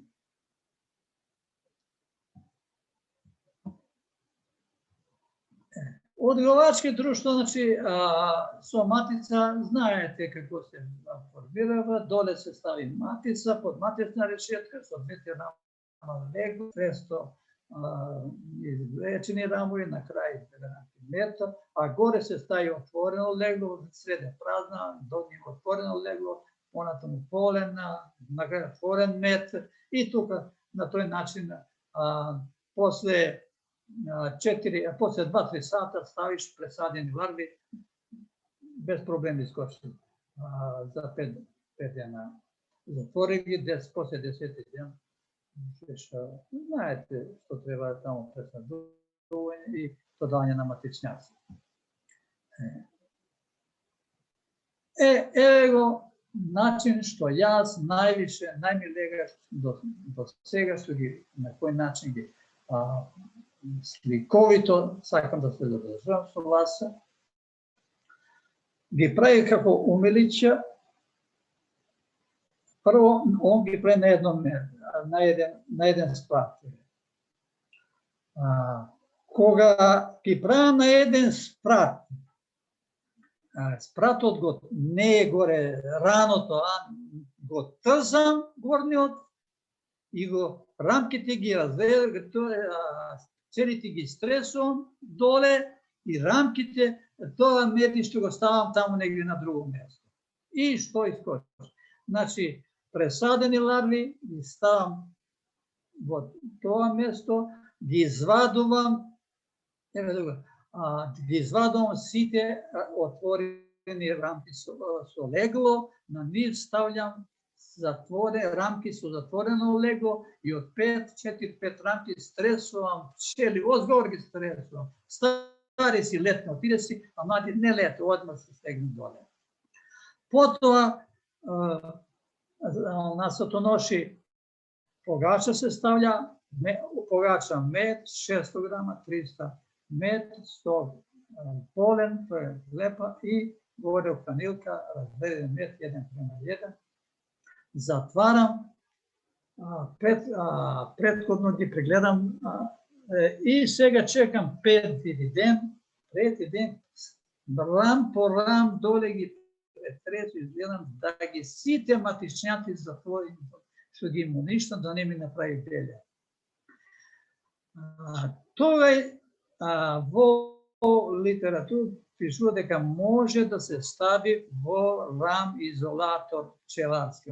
Одгледачки друштво, значи, со матица, знаете како се формирава, доле се стави матица, под матична решетка, со двете рама легло, престо извлечени рамови, на крај метар, а горе се стави отворено легло, среде празна, долни отворено легло, понатаму полена, на крај отворен метар, и тука на тој начин после 2-3 сата ставиш пресадени ларви, без проблем искочи за 5 дена. Затвори ги, после 10 ден, знаете што треба тамо пресадување и додање на матичњаци. Еве го начин што јас највише, најмилега до сега што ги, на кој начин ги сликовито, сакам да се задржам со вас, ги прави како Умилиќ, Прво, он ги прави на еден спрат. Кога ги прави на еден спрат, спратот го не е горе раното, а го трзам горниот и го рамките ги разведам, целите ги стресувам доле и рамките, тоа мед што го ставам таму негде на друго место. И што искочи? Значи, пресадени ларви ги ставам во тоа место, ги извадувам, ги извадувам сите отворени рамки со легло, на нив ставljam рамки со затворено легло и од 4-5 рамки стресувам пчели, озгор ги стресувам. Стари си летно, отиде си, а млади не лето, одма се стегне доле. Потоа, на сатоноши погача се ставlja, погача мед, 600 грама, 300 мед, 100 полен, тоа е лепа, и горе у хранилка, разведен мед, 1:1. Затварам, предходно ги прегледам и сега чекам трети ден, рам по рам доле ги претресу, изгледам да ги сите матичњаци затворим, што ги им уништам, да не ми направи беле. Тој во литература пишува дека може да се стави во рам изолатор пчеларски.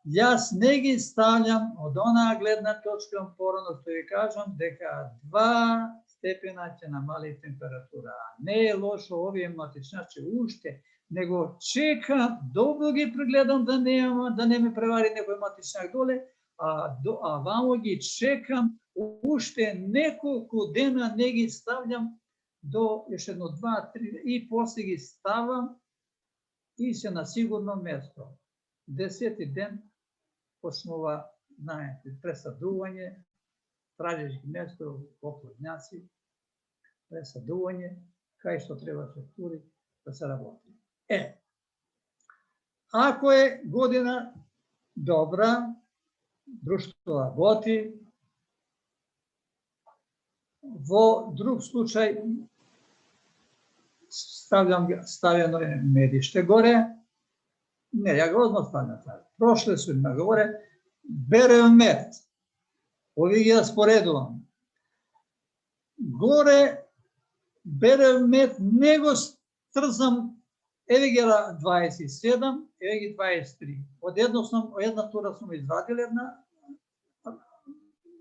Јас не ги ставljam од онаа гледна точка порано што ви кажам дека 2 степена ќе намали температура. Не е лошо овие матичњаци уште, него чека, добро ги прегледам да не ме превари некој матичњак доле, а вамо ги чекам уште неколку дена, не ги ставljam до ешто 2-3 и после ги ставам и се на сигурно место. 10-ти ден почнува, знаете, пресадување, тражиш ги место во плодњаци, пресадување, кај што треба се тури да се работи. Ако е година добра, друштво работи, во друг случај ставено е медиште горе. Не, ја го одмah ставljam. Прошле су на горе, берем мед. Ови ги распоредувам. Горе берем мед, не го трзам, еве ги 27, еве ги 23. Од една тура сум извадил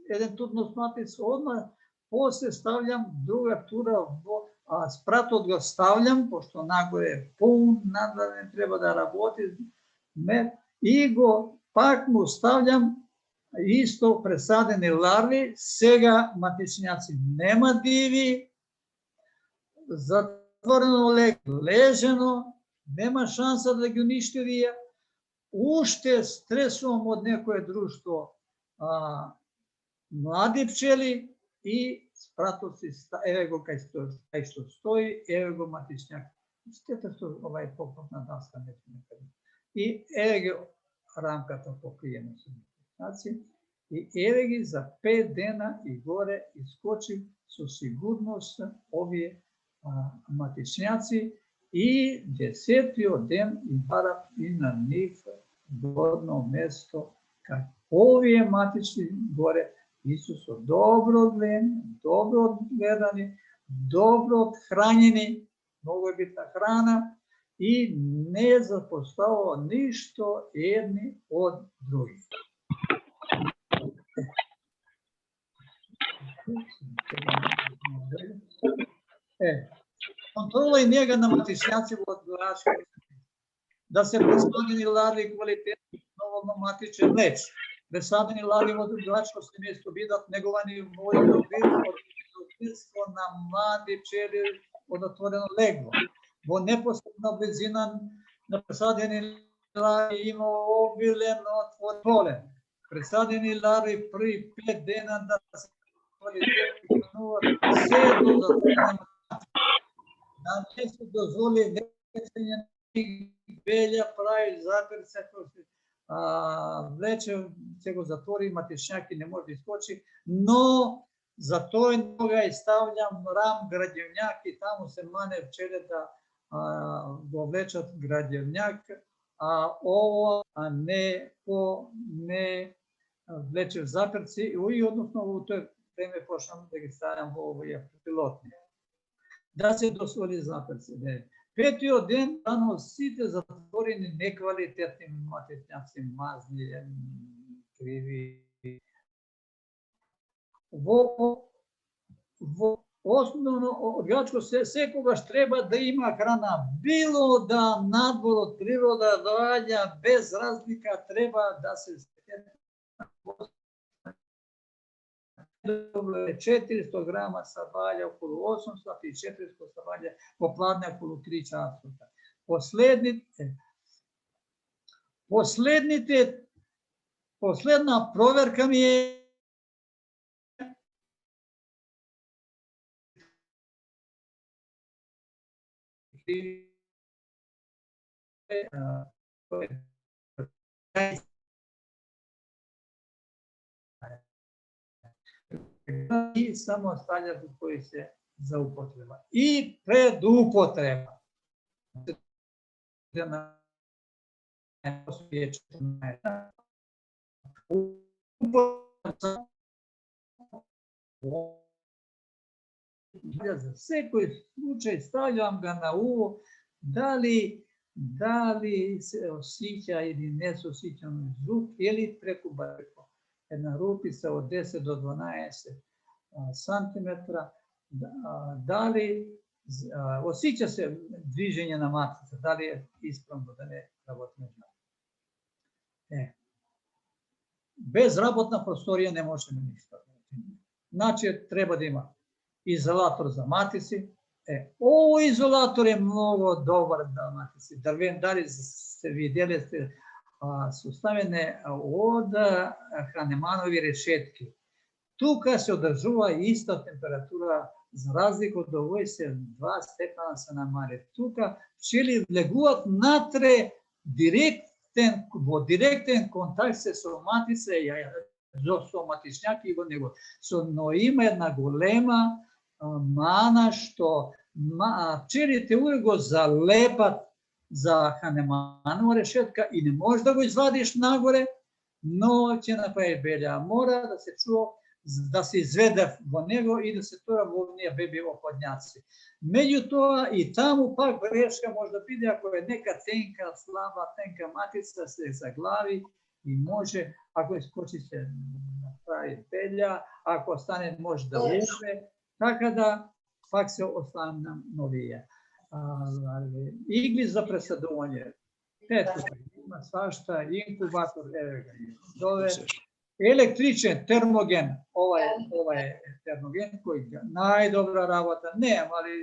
еден турнус матиц, одма после ставljam друга тура во спратот го ставljam, пошто нагоре е пун, надвор треба да работи мед, и го пак му ставljam исто пресадени ларви. Сега матичњаци нема диви, затворено лежено, нема шанса да ги уништи вие. Уште стресувам од некое друштво млади пчели и спратот си, еве го кај што стои, еве го матичњак. Стете што овај попотна даска некаде. И еве ги рамката покриена со матичњаци. И еве ги за 5 дена и горе искочи со сигурност овие матичњаци и 10-тиот ден и барам и на нив годно место кај овие матични горе Исусо добро одгледани, добро одхранени, многу е битна храна и не запоставува ништо едни од други. Контрола и нега на матичњаци во одгледачка, да се пресадени ларви квалитетни, доволно матичен леч. Пресадени ларви во одгледачко семејство бидат неговани во одгледство на млади пчели од отворено легло. Во непосредна близина на пресадени ларви има обилен отворен полен. Пресадени ларви први 5 дена да се квалитетно хрануваат се до затворена матичка. Да не се дозволи весење белја прави заперце, влече, се го затвори, матишњак и не може да искочи, но за тој нога и ставljам рам градивњак и таму се мане пчеле да го влечат градивњак, а ово не влече заперци и односно во тој време почнам да ги ставljам во овие пилотни. Да се дозволи заперци. Петиот ден, рано сите затворени неквалитетни матишњаци, мазни, криви. Во основно одгачко секогаш треба да има храна, било да надвор од природа доаѓа, без разлика треба да се 400 грама са ваља, околу 800 и 400 са ваља, по пладне околу 3 часота. Последна проверка ми е и само стављат кои се за употреба. И пред употреба. За секој случај ставljам ga на уво, дали се осиќа или не се осиќа звук или преку барко. Една рупица од 10 до 12 сантиметра, дали осиќа се движење на матица, дали е исправно да не работи нешто. Без работна просторија не можеме ништо. Значи, треба да има изолатор за матици. Ово изолатор е многу добар за матици. Дали се виделе сте составене од Ханеманови решетки. Тука се одржува иста температура, за разлика од овој се 2 степена се намали. Тука пчели влегуваат натре во директен контакт со матица и со матишњак и во него. Но има една голема мана што пчелите увек го залепат за Ханеманова решетка и не можеш да го извадиш нагоре, но ќе направи белја. Мора да се чува, да се изведе во него и да се тура во оние беби оходњаци. Меѓутоа и таму пак грешка може да биде ако е нека тенка, слаба, тенка матица се заглави и може, ако искочи се направи белја, ако остане може да умре, така да пак се останам новија. Игли за пресадување. Ето, има свашта, инкубатор, електричен термоген, ова е термоген кој најдобра работа, немам, али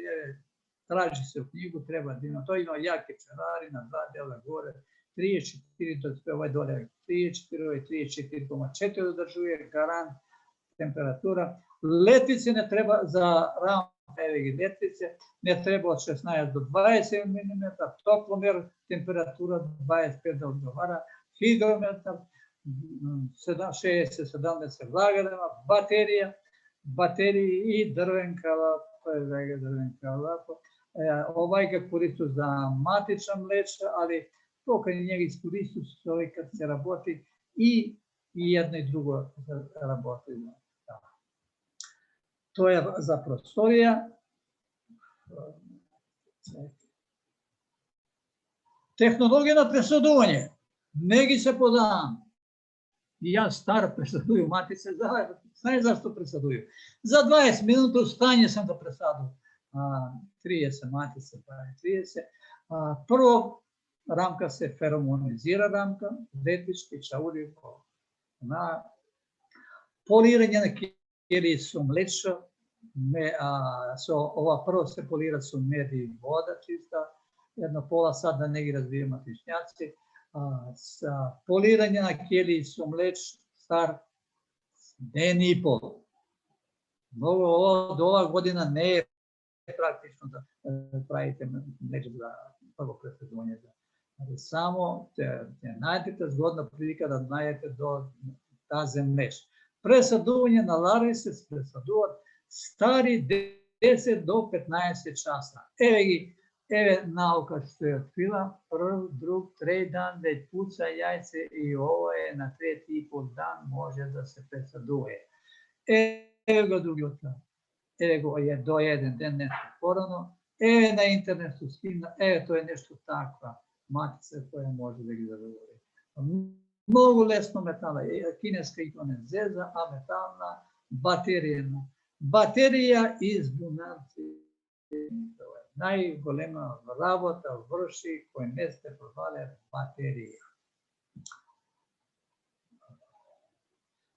тражи се у книгу, треба да има, тој има јаки чарари на 2 дела горе, 34, овај доле 34,4 одржува гарант температура. Летвици не треба за рам, летвице не треба од 16 до 20 мм, топломер температура 25 да одговара, хидрометар 60-70 влагадема, батерии и дрвен калап, овај ga користу за матична млеча, али тока и njega искористу овој кад се работи и едно и друго работи. Тоа е за просторија. Технологија на пресадување. Не ги се подавам. И јас стар пресадуju матице, знаеш зашто пресадуju? За 20 минути стање сам да пресадувам. 30 матице, 30. Прво рамка се феромонизира рамка, летвички, чаури, полирање на кели со млечо, ова прво се полира со мед и вода чиста, едно пола сат да не ги разбие матишњаци, полирање на кели со млеч стар ден и пол. Многу од ова година не е практично да правите млеч за prvo presadovanje. Ali samo najdete zgodna prilika da najdete do taze mrež. Presadovanje na larvi se presadovat stari 10 do 15 časa. Evo nauka što je otkrila, prvi, drugi, treći dan već puca jajce i ovo je na 3,5 dan može da se presaduje. Evo ga drugi otkaz. Evo ga je do jedan dan nešto porano. Evo na internetu skina, evo to je nešto takva matica koja može da ga zadovolji. Mnogo lesno metala, kineska i to ne zeza, a metalna baterijena. Baterija iz bunarci. Najgolema rabota vrši koje meste provale baterije.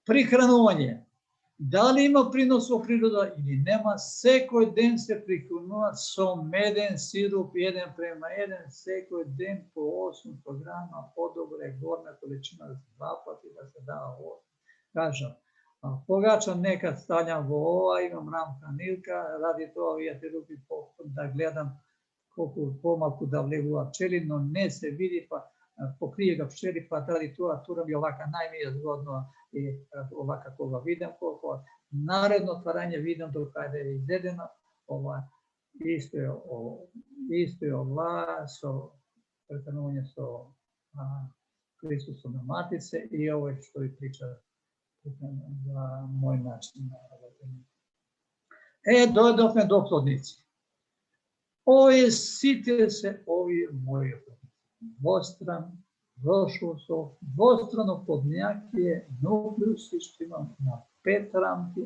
Prihranovanje. Da li ima prinos u priroda ili nema, sekoj den se prihranува so meden sirup 1:1, sekoj den po 800 grama podobre gornja količina za 2 pati da se da ovo. Kažem, pogača nekad stavljam ova, imam ram hranilka, radi to ja te rupi da gledam koliko pomaku da vlegula pčeli, no ne se vidi pa pokrije ga pčeli, pa radi to, a turam je ovaka najmije zgodno i ovaka koga vidim, koliko naredno otvaranje vidim do kada je izvedeno, isto je ova, prehranjivanje so prisustvom na matice i ovo je što i priča za moj način. Dojdofne do plodnici. Ovi site se, ovi moji dvostran, rošusov, dvostrano plodnjak je nukleus što imam na 5 ramki,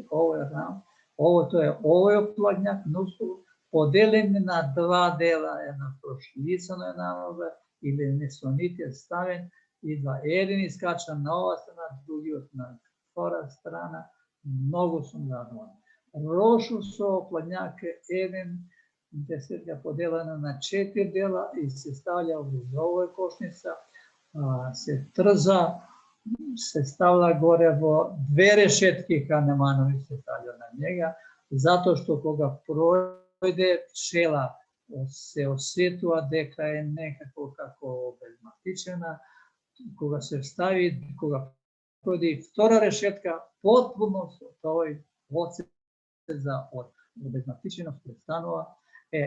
ovo je plodnjak, podeljen na 2 dela, jedna prošljicana je nanoga ili nesonit je stavljen i dva jedan iskača na ova strana, drugi na tvora strana, mnogo sam zadovoljna. Rošusov plodnjak je jedan desetka podelena na 4 dela i se stavlja u ovoj košnica, se trza, se stavlja gore vo 2 rešetke Kahnemanovi se stavlja na njega, zato što koga projde pčela se osjetuje deka je nekako kako obezmatičena, koga se stavi, koga projde vtora rešetka, potpuno se toj odsek za obezmatičenost prestanova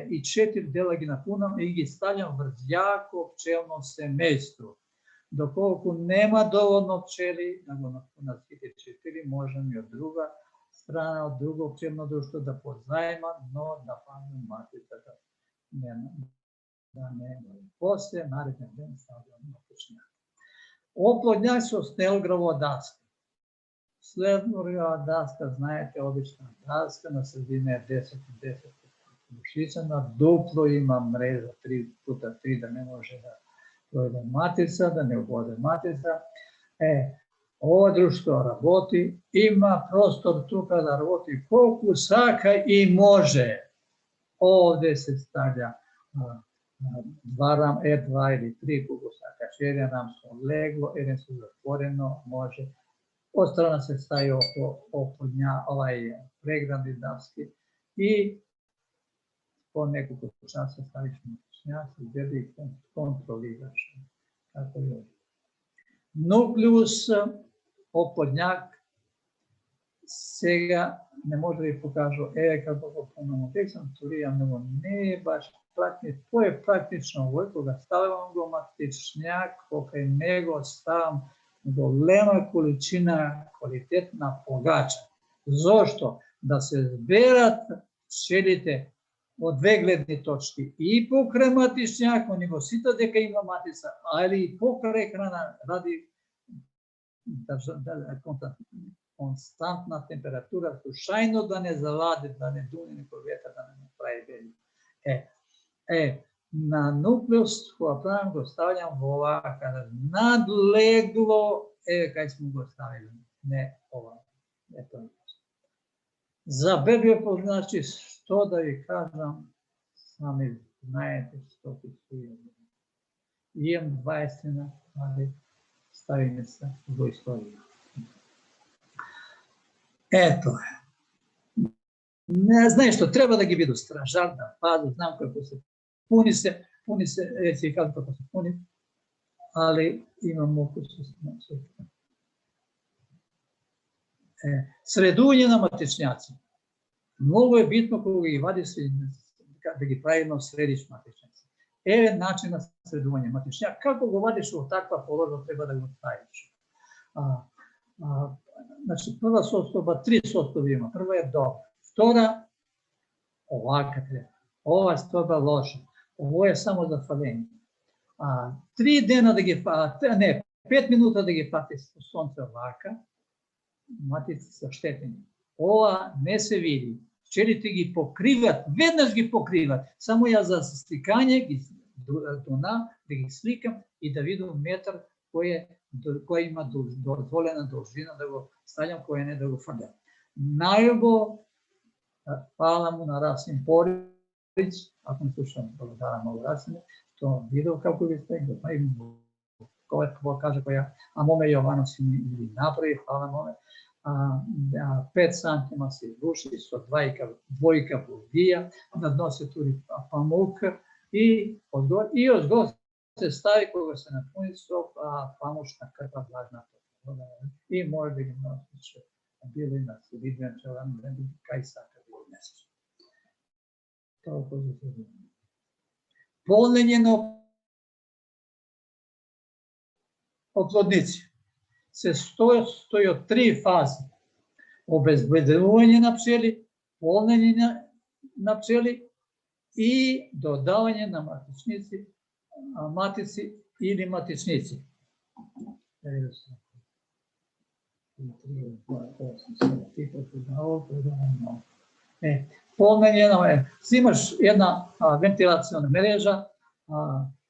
i 4 dela gi napunam i gi stavljam vrz jako pčelno semejstvo. Dokoliko nema dovoljno pčeli, nego na svite 4, možem i od druga strana, od drugog pčelno društvo da pozajma, no da pamim matica da ne posle, naredne den stavljam na pečnjak. Oplodnjak su snelgrova daska. Snelgrova daska, znajete, obična daska, na sredine je 10 mušica, duplo ima mreža 3x3 da ne može da projde matica, da ne ubode matica. Ovo društvo raboti, ima prostor tu kada raboti koliko saka i može. Ovdje se stavlja 2 ili 3 kukusaka, 1 ramsko leglo, 1 su zatvoreno, može. Od strana se stavi opodnja, pregrandi davski i po nekoliko časa staviš na pečnjak i gdje kontroliraš. Tako je. Nukleus, opodnjak, сега ne može da vi pokažu, kako ga ponovno teksam, turijam, nego ne baš praktično, to je praktično ovo, koga stavljam go matičnjak, pokaj nego stavljam golema količina kvalitetna pogača. Zašto? Da se zberat, šelite od 2 gledne točke i pokraj matičnjaka, nego sito deka ima matica, ali i pokraj hrana radi konstantna temperatura, slučajno da ne zavade, da ne dune neko vjetar, da ne pravi belju. Na nukleus koja pravim go stavljam ovako, kada nadleglo, kaj smo go stavili, ne ovako. Za bebi znači što da vi kažem, sami znajete što ti suje. Imam 20, ali stavim se u istoriju. Eto je. Ne znaš što, treba da gi vidu stražar, da padu, znam kako se puni se, puni se, reci kako se puni, ali ima mogućnost. Sredunje na matičnjaci. Mnogo je bitno koga ih vadi se, da gi pravilno središ matičnjaci. Način na sreduvanje matičnjaka. Kako ga vadiš u takva položa, treba da ga staviš. Znači, prva sostoba, 3 sostobe ima. Prva je dobra. Vtora, ovaka treba. Ova stoba loša. Ovo je samo za faljenje. 3 dena da gi, 5 minuta da gi pati sonce ovaka, matice sa štetenjem. Ova ne se vidi. Ćelite gi pokrivat, vednaš gi pokrivat. Samo ja za slikanje da gi slikam i da vidim metar koja ima dozvoljena dužina da go stavljam, koja ne da go frdam. Najbolj, hvala mu na Rasim Porić, ako ne slušam Bogdana malo Rasime, to video kako bi ste, ko kaže koja, a mome Jovano si mi napravi, hvala mome. 5 santima se izbuši, so dvojka bovija, na dno se turi pamuk i odgod se stavi koga se napuni pamučna krpa vlažna. I može da ga nosiš bili na sredidven čelan, kaj saka bilo neseš. Toliko za to. Polnjenje na oplodnici se stoji od 3 faze. Obezbedevanje na pčeli, polnjenje na pčeli i dodavanje na matici ili matičnici. Polnjenje, imaš jedna ventilaciona mreža,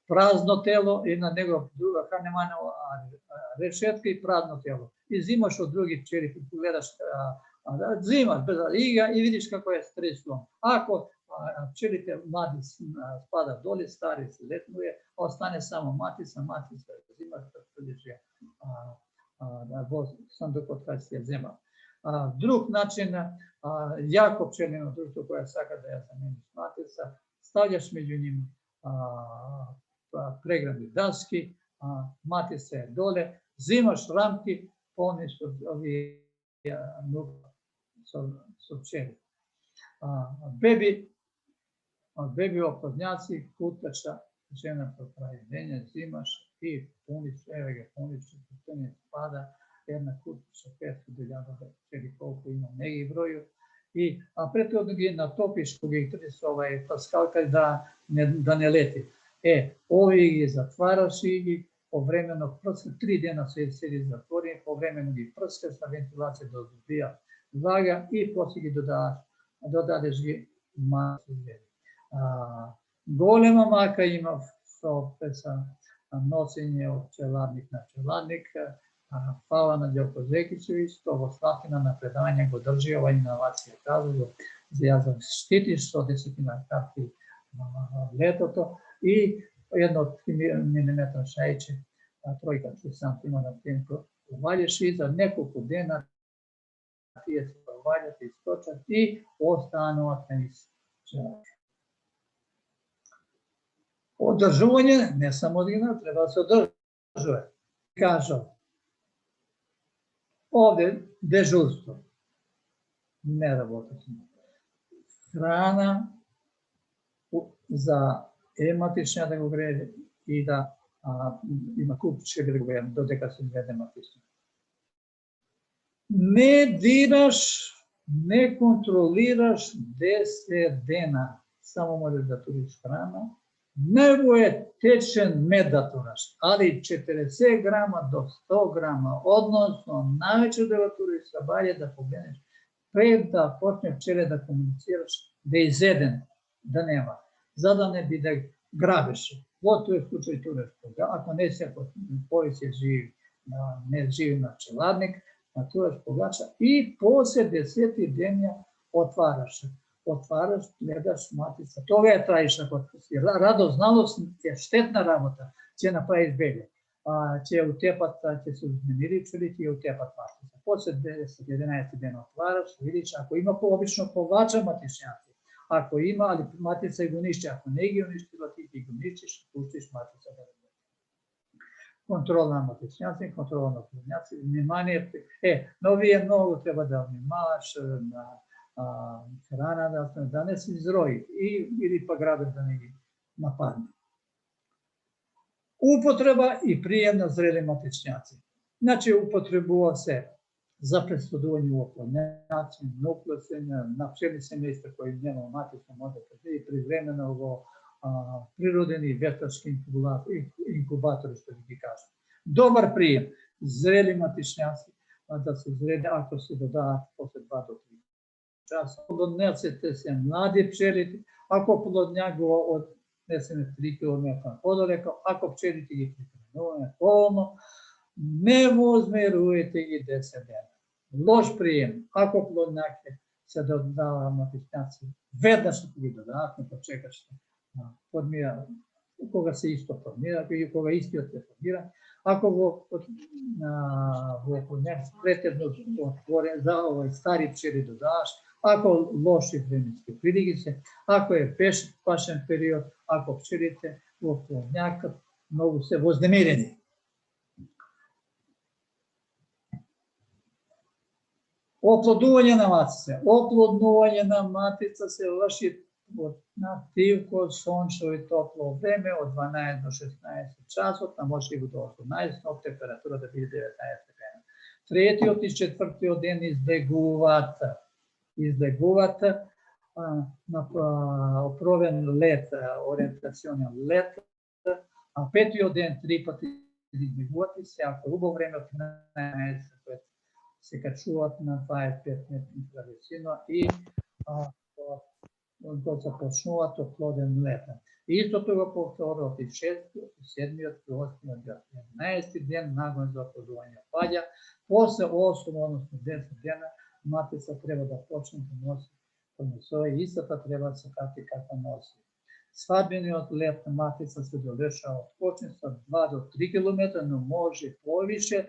prazno telo i na njegov druga Kahnemanova rešetka i prazno telo. I zimaš od drugih pčeli, gledaš, zimaš bez iga i vidiš kako je stresno. Ako pčelite mladi spada dole, stari se letnuje, ostane samo matica, zimaš da vidiš je sam dok kad se zima. Drug način, jako pčelino društvo koja saka da ja zameniš matica, stavljaš među njima pregradi daski, matica je dole, zimaš ramki, polniš su pčeli. Bebi oplodnjaci, kutača, žena popravidenja, zimaš i puniš, putenje spada, jedna kutača, 500.000 pčeli koliko ima negi broju. A pre toga gi natopiš koga ih trdi paskalka da ne leti. Ovi gi zatvaraš i povremeno prska, 3 dena se sedi zatvori, povremeno gi prska sa ventilacije do zbija vlaga i poslije gi dodadeš gi masu zvijedi. Golema maka ima sa nosenje od čeladnik na čeladnik, hvala na Đoko Zekićević, ovo Slatina na predavanje go drži, ova inovacija kazuju, ja sam štitiš 110 karti leto to i jedno od 3 mm šajče, trojka 3 cm na tenko uvalješ i za nekoliko dena ti je se uvaljati i stočati i ostanu tenis čelač. Održavanje, ne samo odgina, treba se održuje. Kažu, ovdje dežurstvo, ne rabotati. Hrana za matičnja da go gre i da ima kupčke da go gre, dodeka se glede matičnja. Ne diraš, ne kontroliraš 10 dena, samo možeš da turiš hrana. Nego je tečen med da turaš, ali 40 grama do 100 grama, odnosno najveće da ga turiš sa balje da pogledeš, pre da počne pčele da komuniciraš, da je izeden, da nema, zada ne bi da grabiš. Ovo to je slučaj tureškog, ako ne se ako policija živi, ne živi na čeladnik, na turaš pogača i posle 10 denja otvaraš se. Otvaraš, gledaš matica. Toga je trajiš ako si radoznalost je štetna rabota, će napraviš belje. Će utepat, će se uznemiriti čeliti i utepat matica. Posle 10-11 dana otvaraš, vidiš, ako ima obično povača matičnjaci, Ako ima, ali matica ih uništi. Ako ne ih uništila, ti ih uništiš i puštiš matica da radi. Kontrola na matečnjaci, kontrola na plodnjaci, vнимание. Новije mnogo treba da vnimaš na hrana, da ne se izroji ili pa grabe da ne napadne. Upotreba i prijem na zreli matečnjaci. Znači, upotrebuje se za preslodovanje u oplodnjaci, nukleosenja, na pšenice mjesta koji njeno matično može predvidjeti privremeno prirodeni vještački inkubatori, što ti kažu. Dobar prijem, zreli matečnjaci, da se zrede ako se doda posle 2 do 3 časa. Odnesete se mladi pčeliti, ako plodnjak go odnesene 3 km podaleko, ako pčeliti ih pripremuje polno, ne uzmerujete i 10 dana. Loš prijem, ako plodnjake se dodava matečnjaci, vednaš da ti dodatno počekaš formira, u koga se isto formira, i u koga isti se formira. Ako go plodnjak pretjerno otvoren za ovaj stari pčeli dodaš, ako loši vremenski prilike, ako je pašen period, ako pčelite u plodnjaka, mogu se voznemireni. Oplodovanje na matice. Oplodovanje na matica se vrši na tivko, sončevo i toplo vreme od 12 do 16 časov, a može i do 18, temperatura da bude 19 stepena. Tretji od i četvrti den izleguvati na oprovjen let, orientacionijan let, a peti od den 3 puta izleguvati se, ako ljubo vreme od 13, se kačuvati na 25 metnika visino i dok se počnuvati oploden leta. Isto toga povtorati 6, 7, 8, 11 den nakon zaplodovanja palja. Posle 8, odnosno 10 dana, matica treba da počne da nosi svoje istata, treba se kati kako nosi. Svadbeni let matica se dovršava od počne sa 2 do 3 km, no može poviše,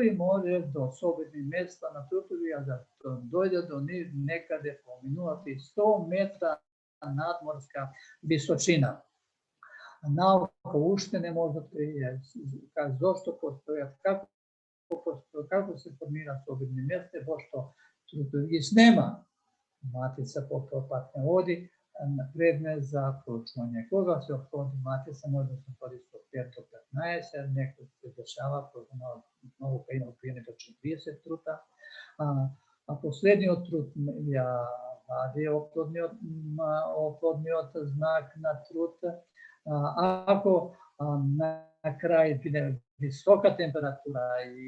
i može do slobodnih mjesta na trutovi, a da dojde do njih nekade pominuti 100 metra nadmorska visočina. Nauka ušte ne može zašto postoje, kako se formira slobodne mjeste, pošto trutovi snema. Matica patnja vodi predmet za proučavanje. Koga se oplodi matica, možda se koristiti od 5 do 15, neko se dešava, mnogo ima upijene do 40 truta, a posljednji od trut vadi oplodni znak na trut. Ako na kraju bude visoka temperatura i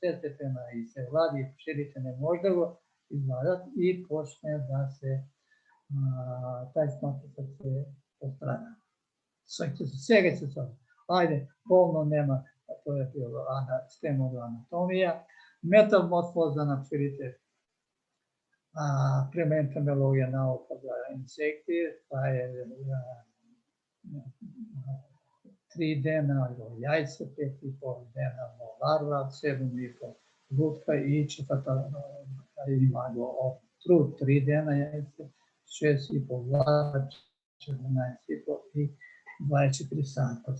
40 stepena i se vladi pšenice, ne može go izvadati i počne da se taj matica se postrada. Svega se sad. Ajde, polno nema, to je bilo stemnog anatomija. Metamorfoza na pšenice, prema entomologija nauka za insekti, pa je 3 dena jajce, 5,5 dena larva, 7,5 lutka i 4 ima trut, 3 dena jajce, 6,5 larva, 14,5 i 24 sata.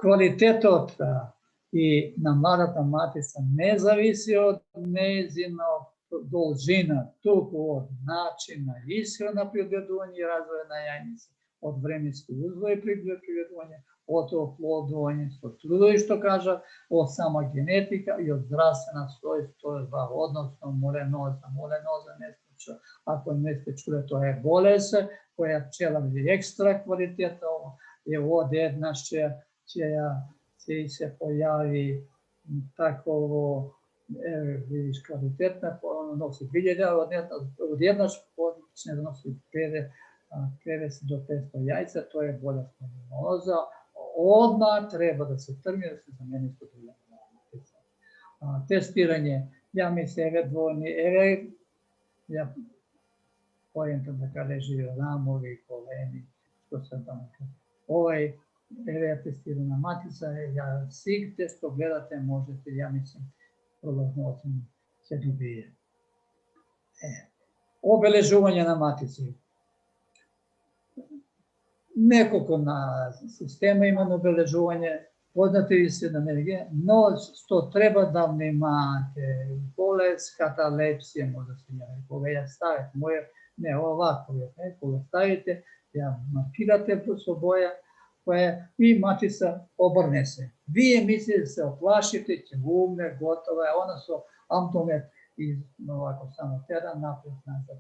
Kvaliteta i namladata matica ne zavisi od njezinog dolžina, tuku od načina ishrana pri odgledovanju i razvoja na jajnici, od vremenskog uzgoja pri odgledovanju, od oplodovanja, od trudovi što kaže, od sama genetika i od zdravstvena svojstva, odnosno molenoza. Molenoza neste, ako neste čuli, to je bolest koja pčela je ekstra kvaliteta, je od jedna čija se pojavi takovo, vidiš, kvalitetna, nosi 2000, od jedna počne da nosi 50 do 500 jajca, to je bolest molenoza. Odmah treba da se trmi, da se zameni s drugom. Testiranje, ja mislim, ja pojentam da kada leži ramovi, koleni, što se tamo kaže. EVR testirana matica, SIG test, pogledate, možete, ja mislim, prolazno ocenu se dobije. Обележување на матици. Неколку на система има на обележување, познати ви се на мене, но што треба да внимавате, болест, каталепсија може да се јави, кога ја ставите, не овако, кога ставите, ја маркирате со боја, и матица обрне се. Вие мислите да се оплашите, ќе го умне, готова е, она со амтомет и овако само тера напред назад.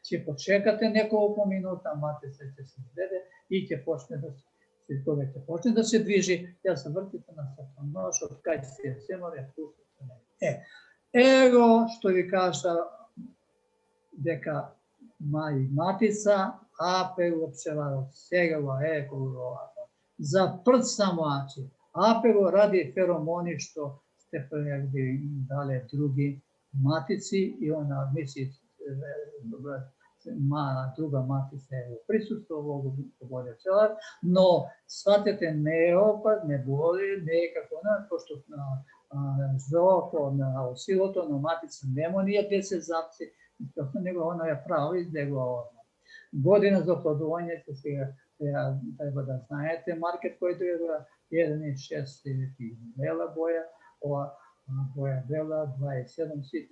Ќе почекате неколку минута, матица ќе се изведе и ќе почне да се, кога ќе почне да се движи, ја се вртите на сатаношот, кај се море пустите. Его што ви кажа дека матица, апело пчеларот, сега го еколовато. За прд самоачи, апело ради феромони што сте пројавили дале други матици и она мисли друга матица е присуство во овој пчелар, но сватете не е опад, не боли, не е како пошто на зоко, на осилото, на матица нема ние 10 запци, него она ја прави да го година за оплодување се сега треба да знаете маркет кој е 1,6 бела боја, ова боја бела 27 сит,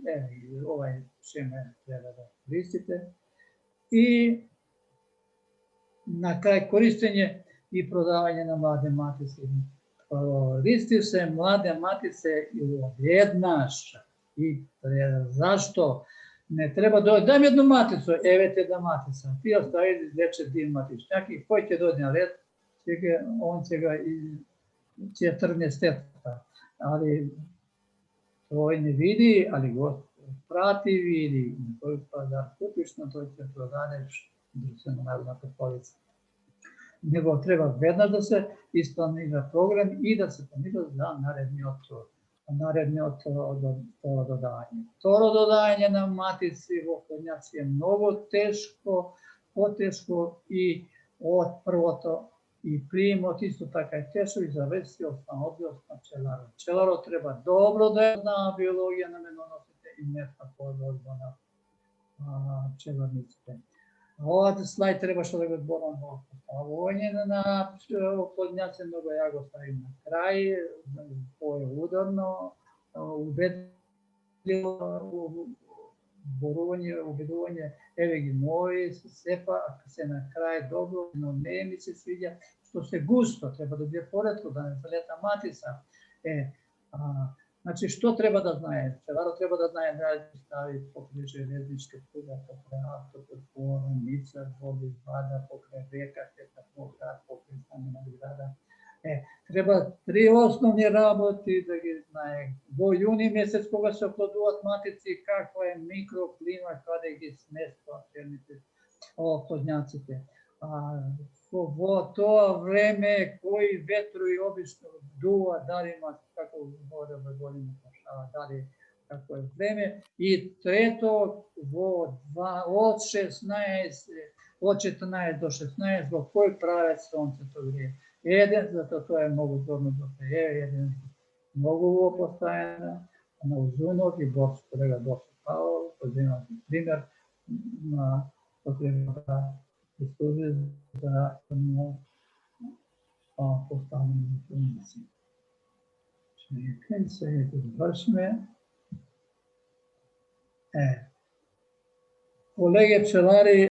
овај шеме треба да користите. И на крај користење и продавање на младе матици. Користи се младе матице и одеднаш. И зашто? Не треба да дојде, дај ми едну матицу, еве ти една матица. Ти ја стави излече дин матичњак и кој ќе дојде на ред, он ќе тргне степата. Али тој не види, али го прати види. Тој да купиш на тој ќе продадеш, да се на полица. Него треба веднаш да се испланира програм и да се планира за наредниот додавање. Второ додавање на матици во плодњаци е многу тешко, потешко и од првото и приемот исто така е тешко и зависи од становиот на пчеларот. Пчеларот треба добро да знае биологија на медоносите и местна подложба на пчеларниците. Овој слајд требаше да го зборам во поставување на плодњаци, многу ја го ставим на крај, поударно, убедливо убедување, еве ги мои, сепа, ако се на крај добро, но не ми се свиѓа, што се густо, треба да биде поретко, да не залета матица. Значи, што треба да знае? Пчеларот треба да знае да стави покрај железничка пруга, покрај автопутова, ница, води, вада, покрај река, покрај самина града. Треба 3 основни работи да ги знае. Во јуни месец, кога се оплодуваат матици, каква е микроклима, каде ги сместваат плодњаците. Во тоа време, кои ветрови обично дува, дали има како вода во големата шава, дали како е време. И трето, од 14 до 16, во кој правец сонцето грее. Зато тоа е многу добро да се еден многу постојана на озонот и Боско, да го Павел, поземам пример на потреба да се служи за поставени функции. Чекај се, да завршиме. Колеги пчелари,